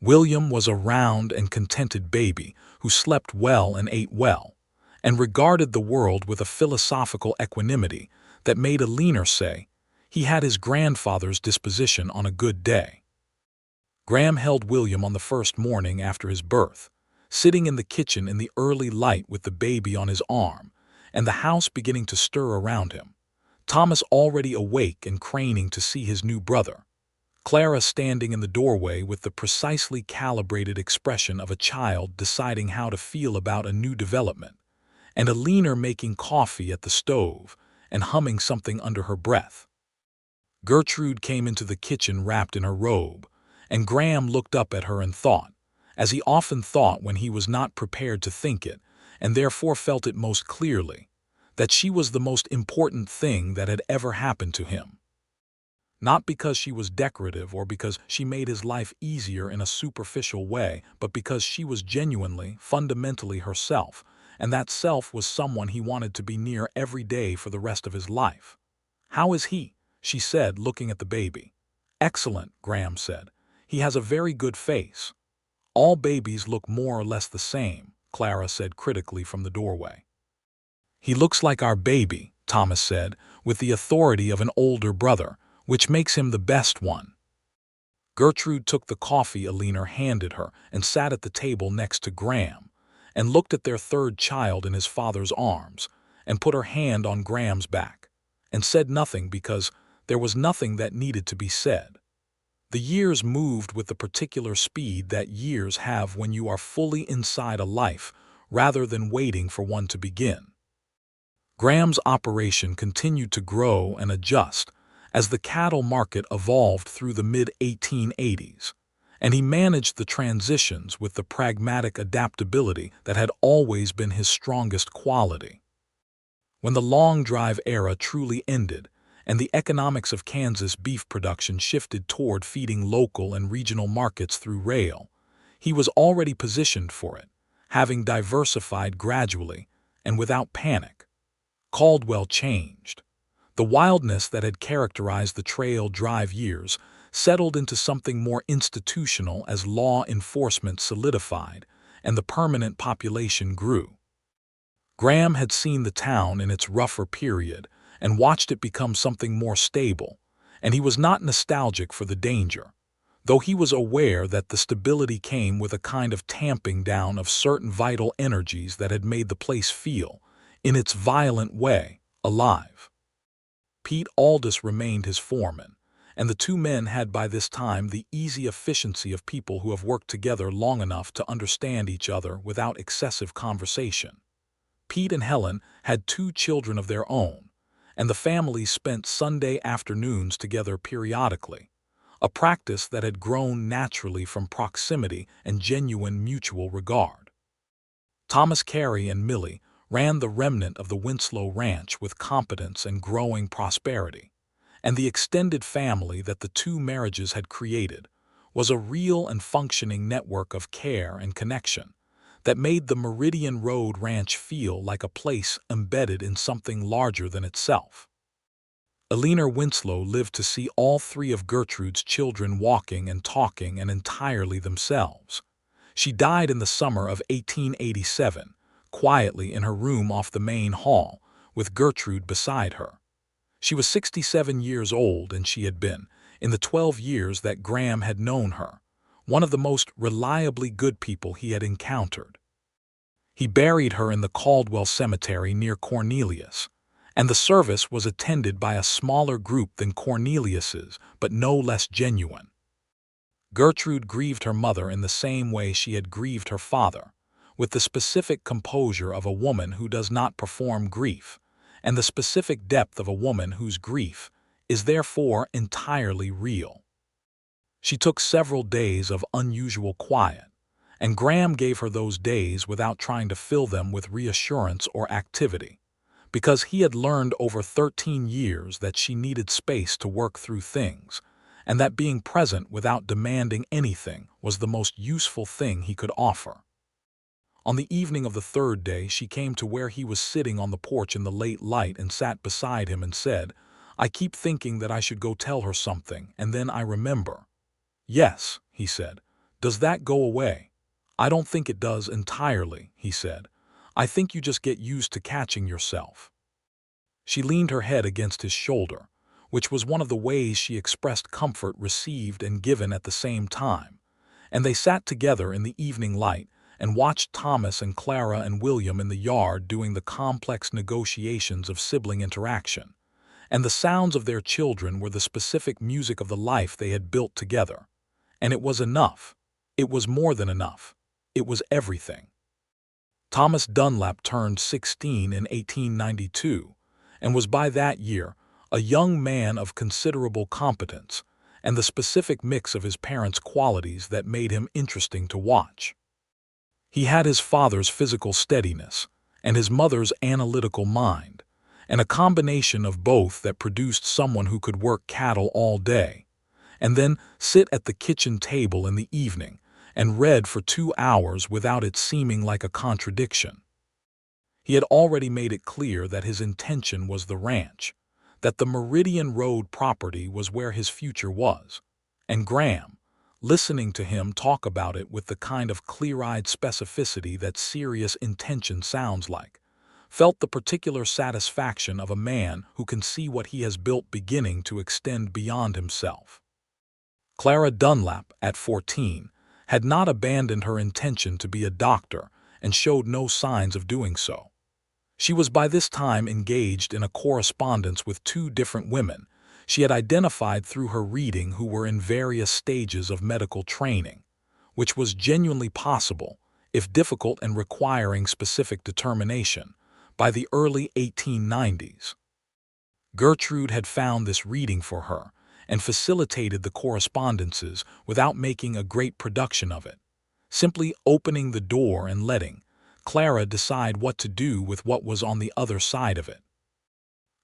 William was a round and contented baby who slept well and ate well, and regarded the world with a philosophical equanimity that made Alina say he had his grandfather's disposition on a good day. Graham held William on the first morning after his birth, sitting in the kitchen in the early light with the baby on his arm, and the house beginning to stir around him, Thomas already awake and craning to see his new brother, Clara standing in the doorway with the precisely calibrated expression of a child deciding how to feel about a new development, and Alina making coffee at the stove and humming something under her breath. Gertrude came into the kitchen wrapped in her robe, and Graham looked up at her and thought, as he often thought when he was not prepared to think it, and therefore felt it most clearly, that she was the most important thing that had ever happened to him. Not because she was decorative or because she made his life easier in a superficial way, but because she was genuinely, fundamentally herself, and that self was someone he wanted to be near every day for the rest of his life. "How is he?" she said, looking at the baby. "Excellent," Graham said. "He has a very good face." "All babies look more or less the same," Clara said critically from the doorway. "He looks like our baby," Thomas said, with the authority of an older brother, "which makes him the best one." Gertrude took the coffee Alina handed her and sat at the table next to Graham, and looked at their third child in his father's arms, and put her hand on Graham's back, and said nothing because there was nothing that needed to be said. The years moved with the particular speed that years have when you are fully inside a life rather than waiting for one to begin. Graham's operation continued to grow and adjust as the cattle market evolved through the mid-1880s, and he managed the transitions with the pragmatic adaptability that had always been his strongest quality. When the long drive era truly ended, and the economics of Kansas beef production shifted toward feeding local and regional markets through rail, he was already positioned for it, having diversified gradually and without panic. Caldwell changed. The wildness that had characterized the trail drive years settled into something more institutional as law enforcement solidified and the permanent population grew. Graham had seen the town in its rougher period and watched it become something more stable, and he was not nostalgic for the danger, though he was aware that the stability came with a kind of tamping down of certain vital energies that had made the place feel, in its violent way, alive. Pete Aldous remained his foreman, and the two men had by this time the easy efficiency of people who have worked together long enough to understand each other without excessive conversation. Pete and Helen had 2 children of their own, and the family spent Sunday afternoons together periodically, a practice that had grown naturally from proximity and genuine mutual regard. Thomas Carey and Millie ran the remnant of the Winslow ranch with competence and growing prosperity, and the extended family that the two marriages had created was a real and functioning network of care and connection that made the Meridian Road Ranch feel like a place embedded in something larger than itself. Eleanor Winslow lived to see all three of Gertrude's children walking and talking and entirely themselves. She died in the summer of 1887, quietly in her room off the main hall, with Gertrude beside her. She was 67 years old, and she had been, in the 12 years that Graham had known her, one of the most reliably good people he had encountered. He buried her in the Caldwell Cemetery near Cornelius, and the service was attended by a smaller group than Cornelius's, but no less genuine. Gertrude grieved her mother in the same way she had grieved her father, with the specific composure of a woman who does not perform grief, and the specific depth of a woman whose grief is therefore entirely real. She took several days of unusual quiet, and Graham gave her those days without trying to fill them with reassurance or activity, because he had learned over 13 years that she needed space to work through things, and that being present without demanding anything was the most useful thing he could offer. On the evening of the third day, she came to where he was sitting on the porch in the late light and sat beside him and said, "I keep thinking that I should go tell her something, and then I remember." "Yes," he said. "Does that go away?" "I don't think it does entirely," he said. "I think you just get used to catching yourself." She leaned her head against his shoulder, which was one of the ways she expressed comfort received and given at the same time, and they sat together in the evening light and watched Thomas and Clara and William in the yard doing the complex negotiations of sibling interaction, and the sounds of their children were the specific music of the life they had built together. And it was enough. It was more than enough. It was everything. Thomas Dunlap turned 16 in 1892, and was by that year a young man of considerable competence and the specific mix of his parents' qualities that made him interesting to watch. He had his father's physical steadiness and his mother's analytical mind, and a combination of both that produced someone who could work cattle all day, and then sit at the kitchen table in the evening and read for 2 hours without it seeming like a contradiction. He had already made it clear that his intention was the ranch, that the Meridian Road property was where his future was, and Graham, listening to him talk about it with the kind of clear-eyed specificity that serious intention sounds like, felt the particular satisfaction of a man who can see what he has built beginning to extend beyond himself. Clara Dunlap, at 14, had not abandoned her intention to be a doctor and showed no signs of doing so. She was by this time engaged in a correspondence with 2 different women she had identified through her reading who were in various stages of medical training, which was genuinely possible, if difficult and requiring specific determination, by the early 1890s. Gertrude had found this reading for her and facilitated the correspondences without making a great production of it, simply opening the door and letting Clara decide what to do with what was on the other side of it.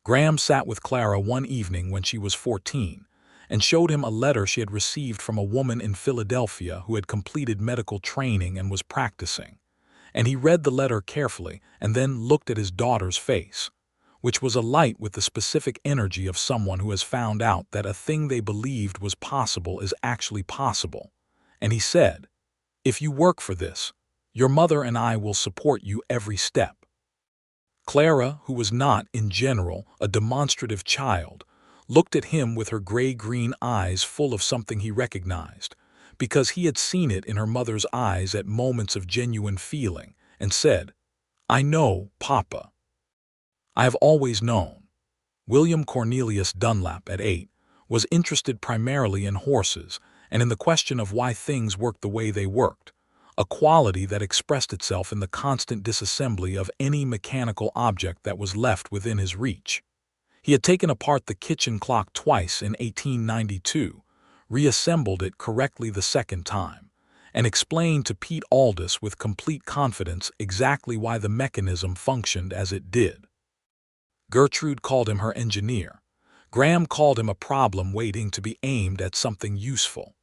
Graham sat with Clara one evening when she was 14 and showed him a letter she had received from a woman in Philadelphia who had completed medical training and was practicing, and he read the letter carefully and then looked at his daughter's face, which was alight with the specific energy of someone who has found out that a thing they believed was possible is actually possible, and he said, "If you work for this, your mother and I will support you every step." Clara, who was not, in general, a demonstrative child, looked at him with her gray-green eyes full of something he recognized, because he had seen it in her mother's eyes at moments of genuine feeling, and said, "I know, Papa. I have always known." William Cornelius Dunlap, at 8, was interested primarily in horses and in the question of why things worked the way they worked, a quality that expressed itself in the constant disassembly of any mechanical object that was left within his reach. He had taken apart the kitchen clock twice in 1892, reassembled it correctly the second time, and explained to Pete Aldous with complete confidence exactly why the mechanism functioned as it did. Gertrude called him her engineer. Graham called him a problem waiting to be aimed at something useful.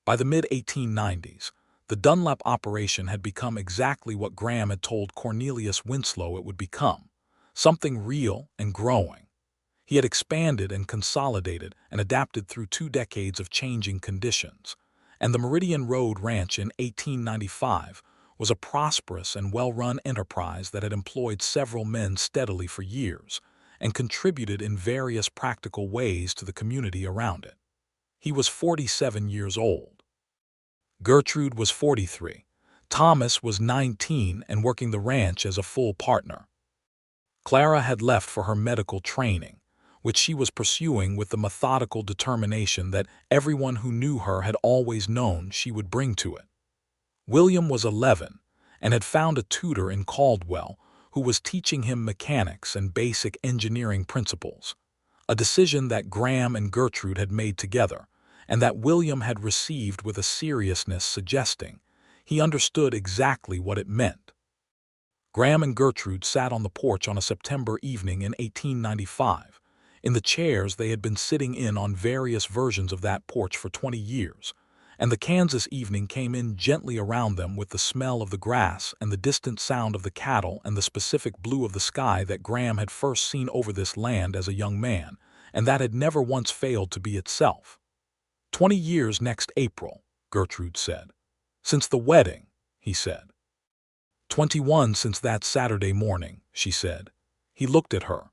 By the mid-1890s, the Dunlap operation had become exactly what Graham had told Cornelius Winslow it would become, something real and growing. He had expanded and consolidated and adapted through 2 decades of changing conditions, and the Meridian Road Ranch in 1895 was a prosperous and well-run enterprise that had employed several men steadily for years and contributed in various practical ways to the community around it. He was 47 years old. Gertrude was 43. Thomas was 19 and working the ranch as a full partner. Clara had left for her medical training, which she was pursuing with the methodical determination that everyone who knew her had always known she would bring to it. William was 11 and had found a tutor in Caldwell who was teaching him mechanics and basic engineering principles, a decision that Graham and Gertrude had made together, and that William had received with a seriousness suggesting he understood exactly what it meant. Graham and Gertrude sat on the porch on a September evening in 1895, in the chairs they had been sitting in on various versions of that porch for 20 years, and the Kansas evening came in gently around them with the smell of the grass and the distant sound of the cattle and the specific blue of the sky that Graham had first seen over this land as a young man, and that had never once failed to be itself. 20 years next April, Gertrude said. Since the wedding, he said. 21 since that Saturday morning, she said. He looked at her.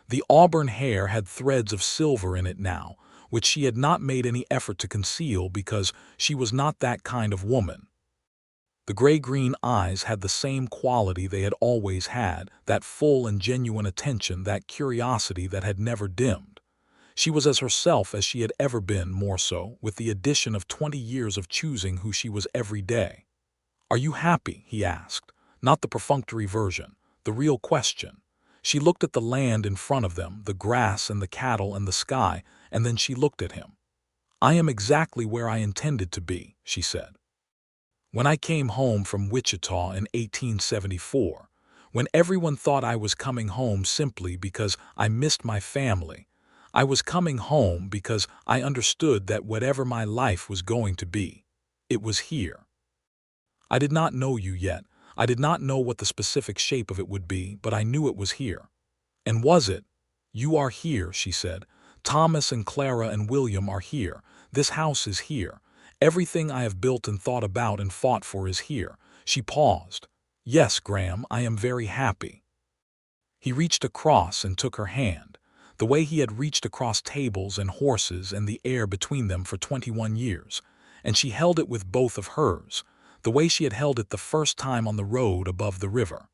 The auburn hair had threads of silver in it now, which she had not made any effort to conceal because she was not that kind of woman. The gray-green eyes had the same quality they had always had, that full and genuine attention, that curiosity that had never dimmed. She was as herself as she had ever been, more so, with the addition of 20 years of choosing who she was every day. "Are you happy?" he asked, not the perfunctory version, the real question. She looked at the land in front of them, the grass and the cattle and the sky, and then she looked at him. "I am exactly where I intended to be," she said. "When I came home from Wichita in 1874, when everyone thought I was coming home simply because I missed my family, I was coming home because I understood that whatever my life was going to be, it was here. I did not know you yet. I did not know what the specific shape of it would be, but I knew it was here." "And was it?" "You are here," she said. "Thomas and Clara and William are here. This house is here. Everything I have built and thought about and fought for is here." She paused. "Yes, Graham, I am very happy." He reached across and took her hand, the way he had reached across tables and horses and the air between them for 21 years, and she held it with both of hers, the way she had held it the first time on the road above the river.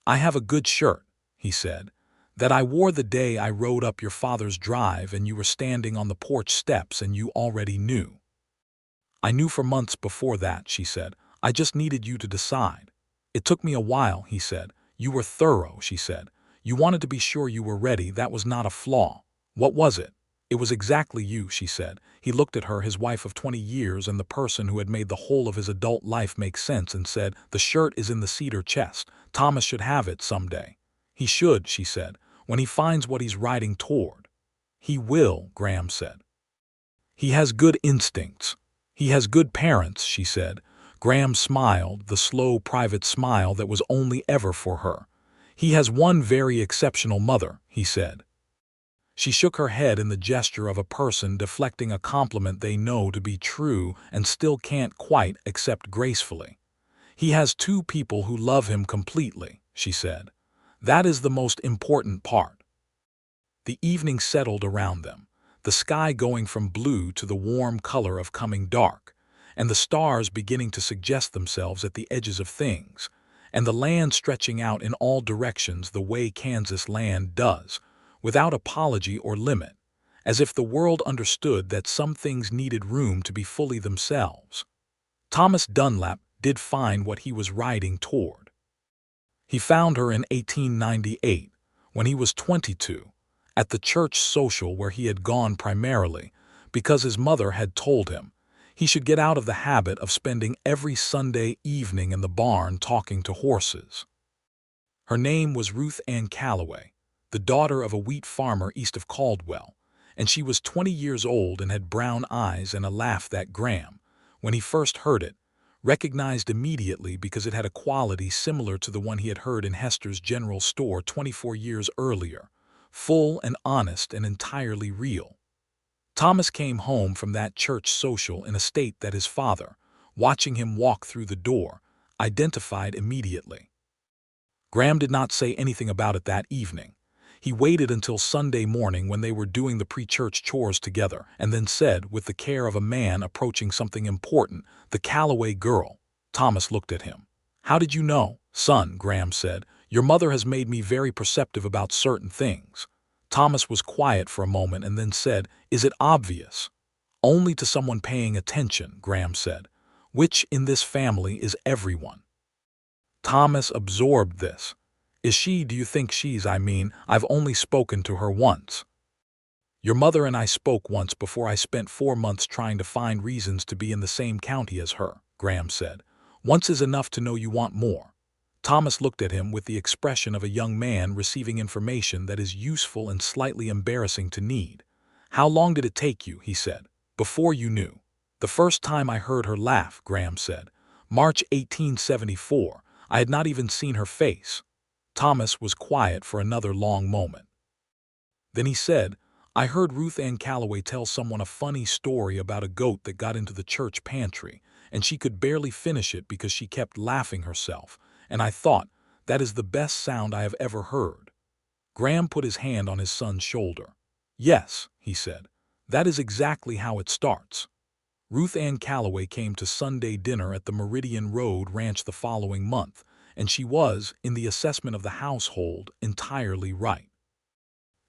"I have a good shirt," he said, "that I wore the day I rode up your father's drive and you were standing on the porch steps and you already knew." "I knew for months before that," she said. "I just needed you to decide." "It took me a while," he said. "You were thorough," she said. "You wanted to be sure you were ready. That was not a flaw." "What was it?" "It was exactly you," she said. He looked at her, his wife of 20 years and the person who had made the whole of his adult life make sense, and said, "The shirt is in the cedar chest. Thomas should have it someday." "He should," she said, "when he finds what he's riding toward." "He will," Graham said. "He has good instincts. He has good parents," she said. Graham smiled, the slow, private smile that was only ever for her. "He has one very exceptional mother," he said. She shook her head in the gesture of a person deflecting a compliment they know to be true and still can't quite accept gracefully. "He has 2 people who love him completely," she said. "That is the most important part." The evening settled around them, the sky going from blue to the warm color of coming dark, and the stars beginning to suggest themselves at the edges of things, and the land stretching out in all directions the way Kansas land does, without apology or limit, as if the world understood that some things needed room to be fully themselves. Thomas Dunlap did find what he was riding toward. He found her in 1898, when he was 22, at the church social where he had gone primarily, because his mother had told him he should get out of the habit of spending every Sunday evening in the barn talking to horses. Her name was Ruth Ann Calloway, the daughter of a wheat farmer east of Caldwell, and she was 20 years old and had brown eyes and a laugh that Graham, when he first heard it, recognized immediately because it had a quality similar to the one he had heard in Hester's general store 24 years earlier, full and honest and entirely real. Thomas came home from that church social in a state that his father, watching him walk through the door, identified immediately. Graham did not say anything about it that evening. He waited until Sunday morning when they were doing the pre-church chores together, and then said, with the care of a man approaching something important, "The Calloway girl." Thomas looked at him. "How did you know?" "Son," Graham said, "your mother has made me very perceptive about certain things." Thomas was quiet for a moment and then said, "Is it obvious?" "Only to someone paying attention," Graham said, "which in this family is everyone." Thomas absorbed this. "Is she, do you think she's, I've only spoken to her once." "Your mother and I spoke once before I spent 4 months trying to find reasons to be in the same county as her," Graham said. "Once is enough to know you want more." Thomas looked at him with the expression of a young man receiving information that is useful and slightly embarrassing to need. "How long did it take you," he said, "before you knew?" "The first time I heard her laugh," Graham said. "March 1874. I had not even seen her face." Thomas was quiet for another long moment. Then he said, "I heard Ruth Ann Calloway tell someone a funny story about a goat that got into the church pantry, and she could barely finish it because she kept laughing herself, and I thought, that is the best sound I have ever heard." Graham put his hand on his son's shoulder. "Yes," he said, "that is exactly how it starts." Ruth Ann Calloway came to Sunday dinner at the Meridian Road Ranch the following month, and she was, in the assessment of the household, entirely right.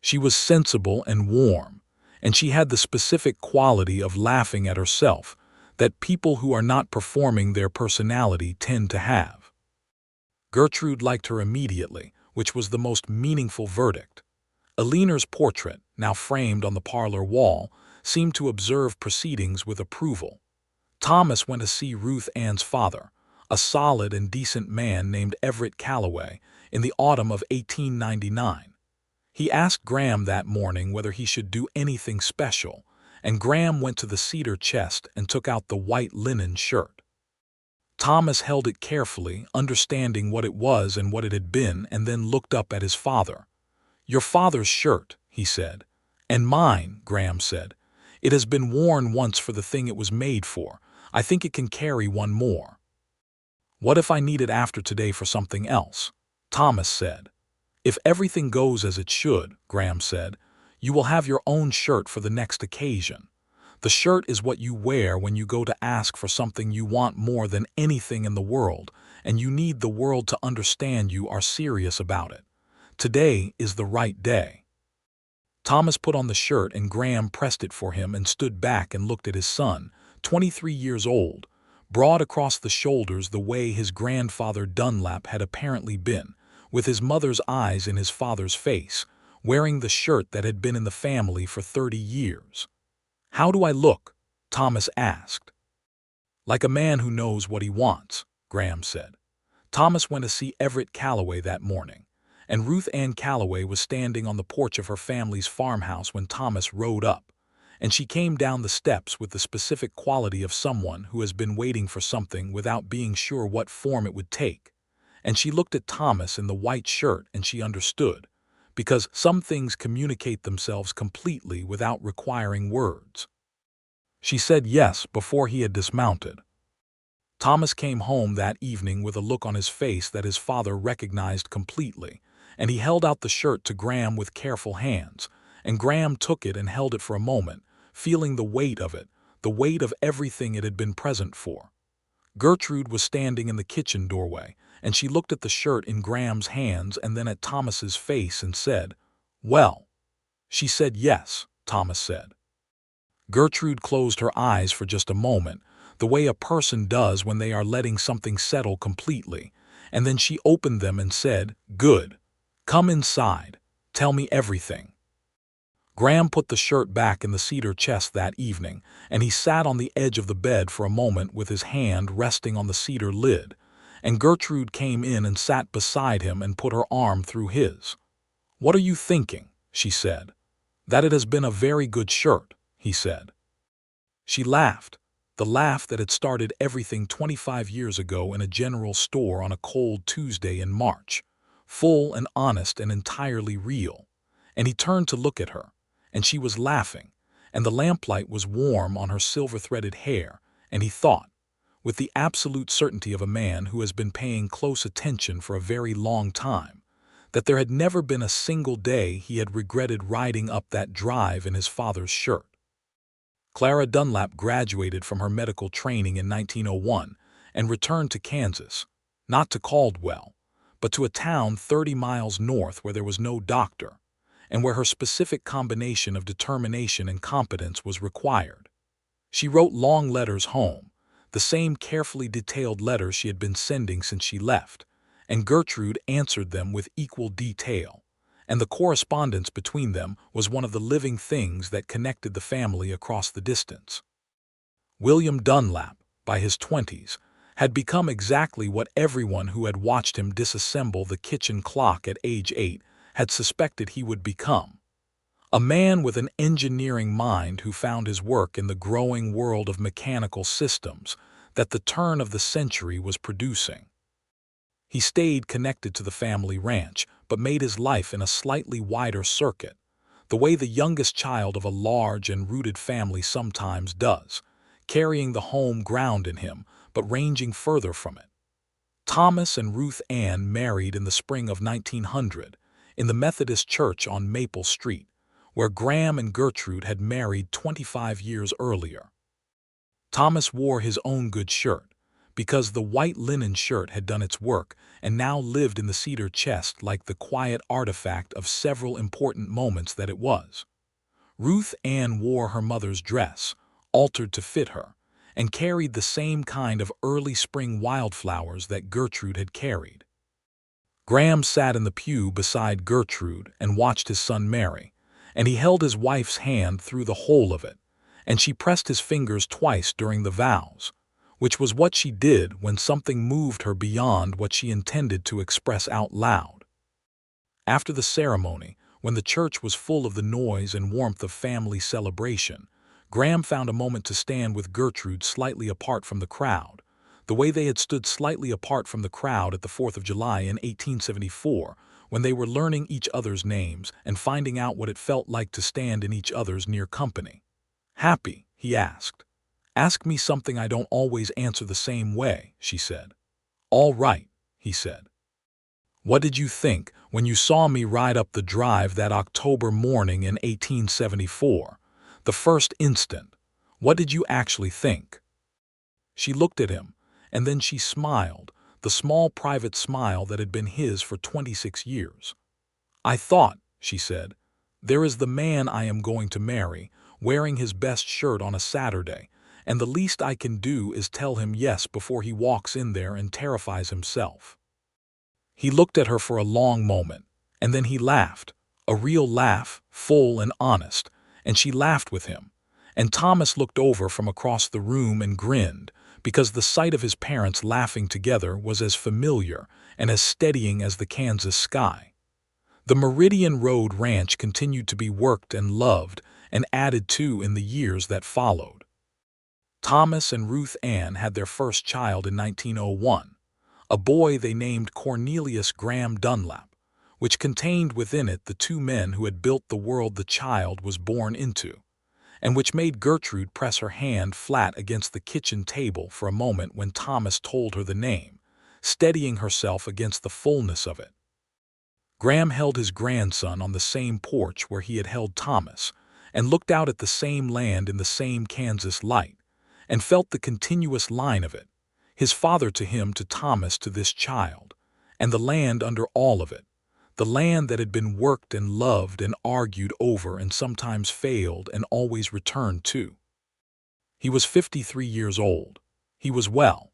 She was sensible and warm, and she had the specific quality of laughing at herself that people who are not performing their personality tend to have. Gertrude liked her immediately, which was the most meaningful verdict. Eleanor's portrait, now framed on the parlor wall, seemed to observe proceedings with approval. Thomas went to see Ruth Ann's father, a solid and decent man named Everett Calloway, in the autumn of 1899. He asked Graham that morning whether he should do anything special, and Graham went to the cedar chest and took out the white linen shirt. Thomas held it carefully, understanding what it was and what it had been, and then looked up at his father. "Your father's shirt," he said. "And mine," Graham said. "It has been worn once for the thing it was made for. I think it can carry one more." "What if I need it after today for something else?" Thomas said. "If everything goes as it should," Graham said, "you will have your own shirt for the next occasion. The shirt is what you wear when you go to ask for something you want more than anything in the world, and you need the world to understand you are serious about it. Today is the right day." Thomas put on the shirt and Graham pressed it for him and stood back and looked at his son, 23 years old, broad across the shoulders the way his grandfather Dunlap had apparently been, with his mother's eyes in his father's face, wearing the shirt that had been in the family for 30 years. "How do I look?" Thomas asked. "Like a man who knows what he wants," Graham said. Thomas went to see Everett Calloway that morning, and Ruth Ann Calloway was standing on the porch of her family's farmhouse when Thomas rode up, and she came down the steps with the specific quality of someone who has been waiting for something without being sure what form it would take. And she looked at Thomas in the white shirt and she understood, because some things communicate themselves completely without requiring words. She said yes before he had dismounted. Thomas came home that evening with a look on his face that his father recognized completely, and he held out the shirt to Graham with careful hands, and Graham took it and held it for a moment, feeling the weight of it, the weight of everything it had been present for. Gertrude was standing in the kitchen doorway, and she looked at the shirt in Graham's hands and then at Thomas's face and said, "Well." She said yes, Thomas said. Gertrude closed her eyes for just a moment, the way a person does when they are letting something settle completely, and then she opened them and said, "Good. Come inside. Tell me everything." Graham put the shirt back in the cedar chest that evening, and he sat on the edge of the bed for a moment with his hand resting on the cedar lid, and Gertrude came in and sat beside him and put her arm through his. "What are you thinking?" she said. "That it has been a very good shirt," he said. She laughed, the laugh that had started everything 25 years ago in a general store on a cold Tuesday in March, full and honest and entirely real. And he turned to look at her, and she was laughing, and the lamplight was warm on her silver-threaded hair, and he thought, with the absolute certainty of a man who has been paying close attention for a very long time, that there had never been a single day he had regretted riding up that drive in his father's shirt. Clara Dunlap graduated from her medical training in 1901 and returned to Kansas, not to Caldwell, but to a town 30 miles north where there was no doctor, and where her specific combination of determination and competence was required. She wrote long letters home, the same carefully detailed letters she had been sending since she left, and Gertrude answered them with equal detail, and the correspondence between them was one of the living things that connected the family across the distance. William Dunlap, by his 20s, had become exactly what everyone who had watched him disassemble the kitchen clock at age 8 had suspected he would become. A man with an engineering mind who found his work in the growing world of mechanical systems that the turn of the century was producing. He stayed connected to the family ranch, but made his life in a slightly wider circuit, the way the youngest child of a large and rooted family sometimes does, carrying the home ground in him, but ranging further from it. Thomas and Ruth Ann married in the spring of 1900 in the Methodist Church on Maple Street, where Graham and Gertrude had married 25 years earlier. Thomas wore his own good shirt, because the white linen shirt had done its work and now lived in the cedar chest like the quiet artifact of several important moments that it was. Ruth Ann wore her mother's dress, altered to fit her, and carried the same kind of early spring wildflowers that Gertrude had carried. Graham sat in the pew beside Gertrude and watched his son marry, and he held his wife's hand through the whole of it, and she pressed his fingers twice during the vows, which was what she did when something moved her beyond what she intended to express out loud. After the ceremony, when the church was full of the noise and warmth of family celebration, Graham found a moment to stand with Gertrude slightly apart from the crowd, the way they had stood slightly apart from the crowd at the 4th of July in 1874, when they were learning each other's names and finding out what it felt like to stand in each other's near company. "Happy?" he asked. "Ask me something I don't always answer the same way," she said. "All right," he said. "What did you think when you saw me ride up the drive that October morning in 1874? The first instant, what did you actually think?" She looked at him, and then she smiled, the small private smile that had been his for 26 years. "I thought," she said, "there is the man I am going to marry, wearing his best shirt on a Saturday, and the least I can do is tell him yes before he walks in there and terrifies himself." He looked at her for a long moment, and then he laughed, a real laugh, full and honest, and she laughed with him, and Thomas looked over from across the room and grinned, because the sight of his parents laughing together was as familiar and as steadying as the Kansas sky. The Meridian Road Ranch continued to be worked and loved and added to in the years that followed. Thomas and Ruth Ann had their first child in 1901, a boy they named Cornelius Graham Dunlap, which contained within it the two men who had built the world the child was born into, and which made Gertrude press her hand flat against the kitchen table for a moment when Thomas told her the name, steadying herself against the fullness of it. Graham held his grandson on the same porch where he had held Thomas, and looked out at the same land in the same Kansas light, and felt the continuous line of it, his father to him, to Thomas, to this child, and the land under all of it, the land that had been worked and loved and argued over and sometimes failed and always returned to. He was 53 years old. He was well.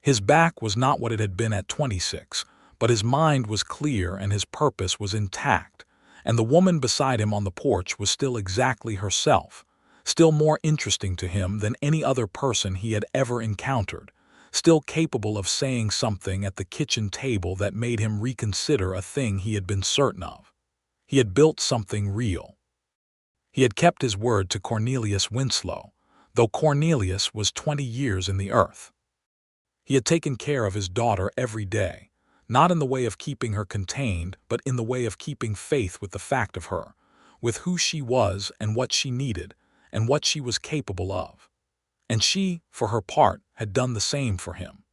His back was not what it had been at 26, but his mind was clear and his purpose was intact, and the woman beside him on the porch was still exactly herself, still more interesting to him than any other person he had ever encountered, still capable of saying something at the kitchen table that made him reconsider a thing he had been certain of. He had built something real. He had kept his word to Cornelius Winslow, though Cornelius was 20 years in the earth. He had taken care of his daughter every day, not in the way of keeping her contained, but in the way of keeping faith with the fact of her, with who she was and what she needed, and what she was capable of. And she, for her part, had done the same for him,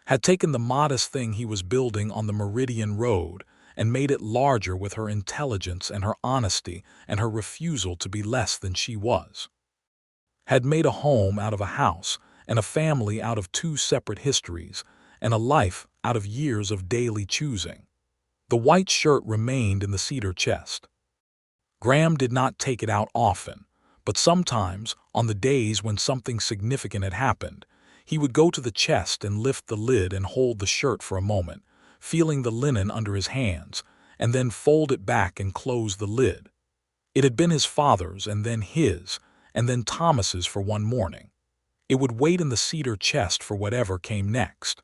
had taken the modest thing he was building on the Meridian Road and made it larger with her intelligence and her honesty and her refusal to be less than she was. Had made a home out of a house, and a family out of two separate histories, and a life out of years of daily choosing. The white shirt remained in the cedar chest. Graham did not take it out often, but sometimes, on the days when something significant had happened, he would go to the chest and lift the lid and hold the shirt for a moment, feeling the linen under his hands, and then fold it back and close the lid. It had been his father's, and then his, and then Thomas's for one morning. It would wait in the cedar chest for whatever came next.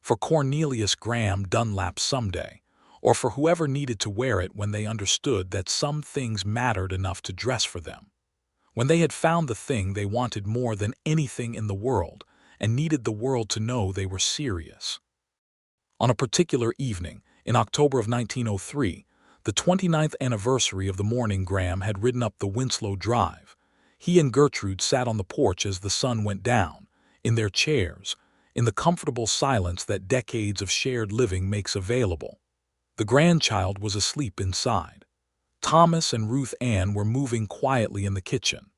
For Cornelius Graham Dunlap someday, or for whoever needed to wear it when they understood that some things mattered enough to dress for them. When they had found the thing they wanted more than anything in the world, and needed the world to know they were serious. On a particular evening, in October of 1903, the 29th anniversary of the morning Graham had ridden up the Winslow Drive, he and Gertrude sat on the porch as the sun went down, in their chairs, in the comfortable silence that decades of shared living makes available. The grandchild was asleep inside. Thomas and Ruth Ann were moving quietly in the kitchen.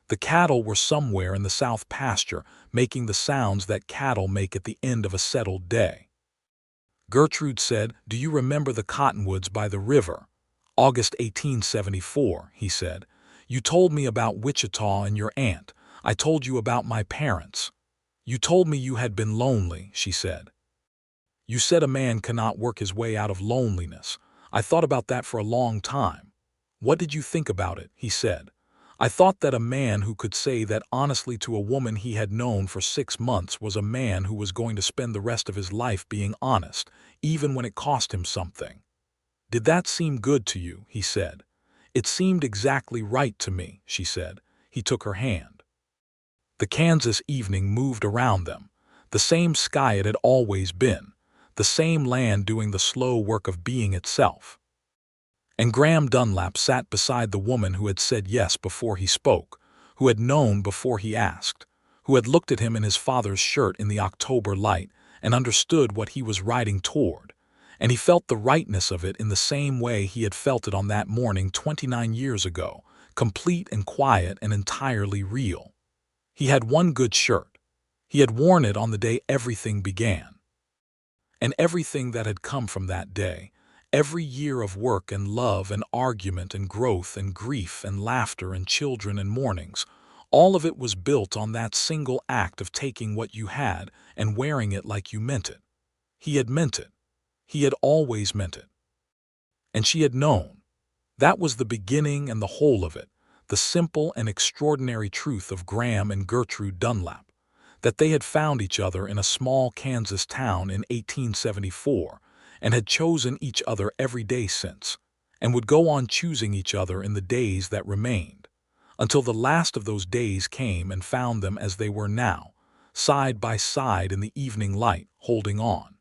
The cattle were somewhere in the south pasture, making the sounds that cattle make at the end of a settled day. Gertrude said, "Do you remember the cottonwoods by the river? August 1874, he said. You told me about Wichita and your aunt. I told you about my parents. You told me you had been lonely," she said. "You said a man cannot work his way out of loneliness. I thought about that for a long time." "What did you think about it?" he said. "I thought that a man who could say that honestly to a woman he had known for 6 months was a man who was going to spend the rest of his life being honest, even when it cost him something." "Did that seem good to you?" he said. "It seemed exactly right to me," she said. He took her hand. The Kansas evening moved around them. The same sky it had always been, the same land doing the slow work of being itself. And Graham Dunlap sat beside the woman who had said yes before he spoke, who had known before he asked, who had looked at him in his father's shirt in the October light and understood what he was riding toward. And he felt the rightness of it in the same way he had felt it on that morning 29 years ago, complete and quiet and entirely real. He had one good shirt. He had worn it on the day everything began. And everything that had come from that day, every year of work and love and argument and growth and grief and laughter and children and mornings, all of it was built on that single act of taking what you had and wearing it like you meant it. He had meant it. He had always meant it. And she had known. That was the beginning and the whole of it, the simple and extraordinary truth of Graham and Gertrude Dunlap, that they had found each other in a small Kansas town in 1874 and had chosen each other every day since, and would go on choosing each other in the days that remained, until the last of those days came and found them as they were now, side by side in the evening light, holding on.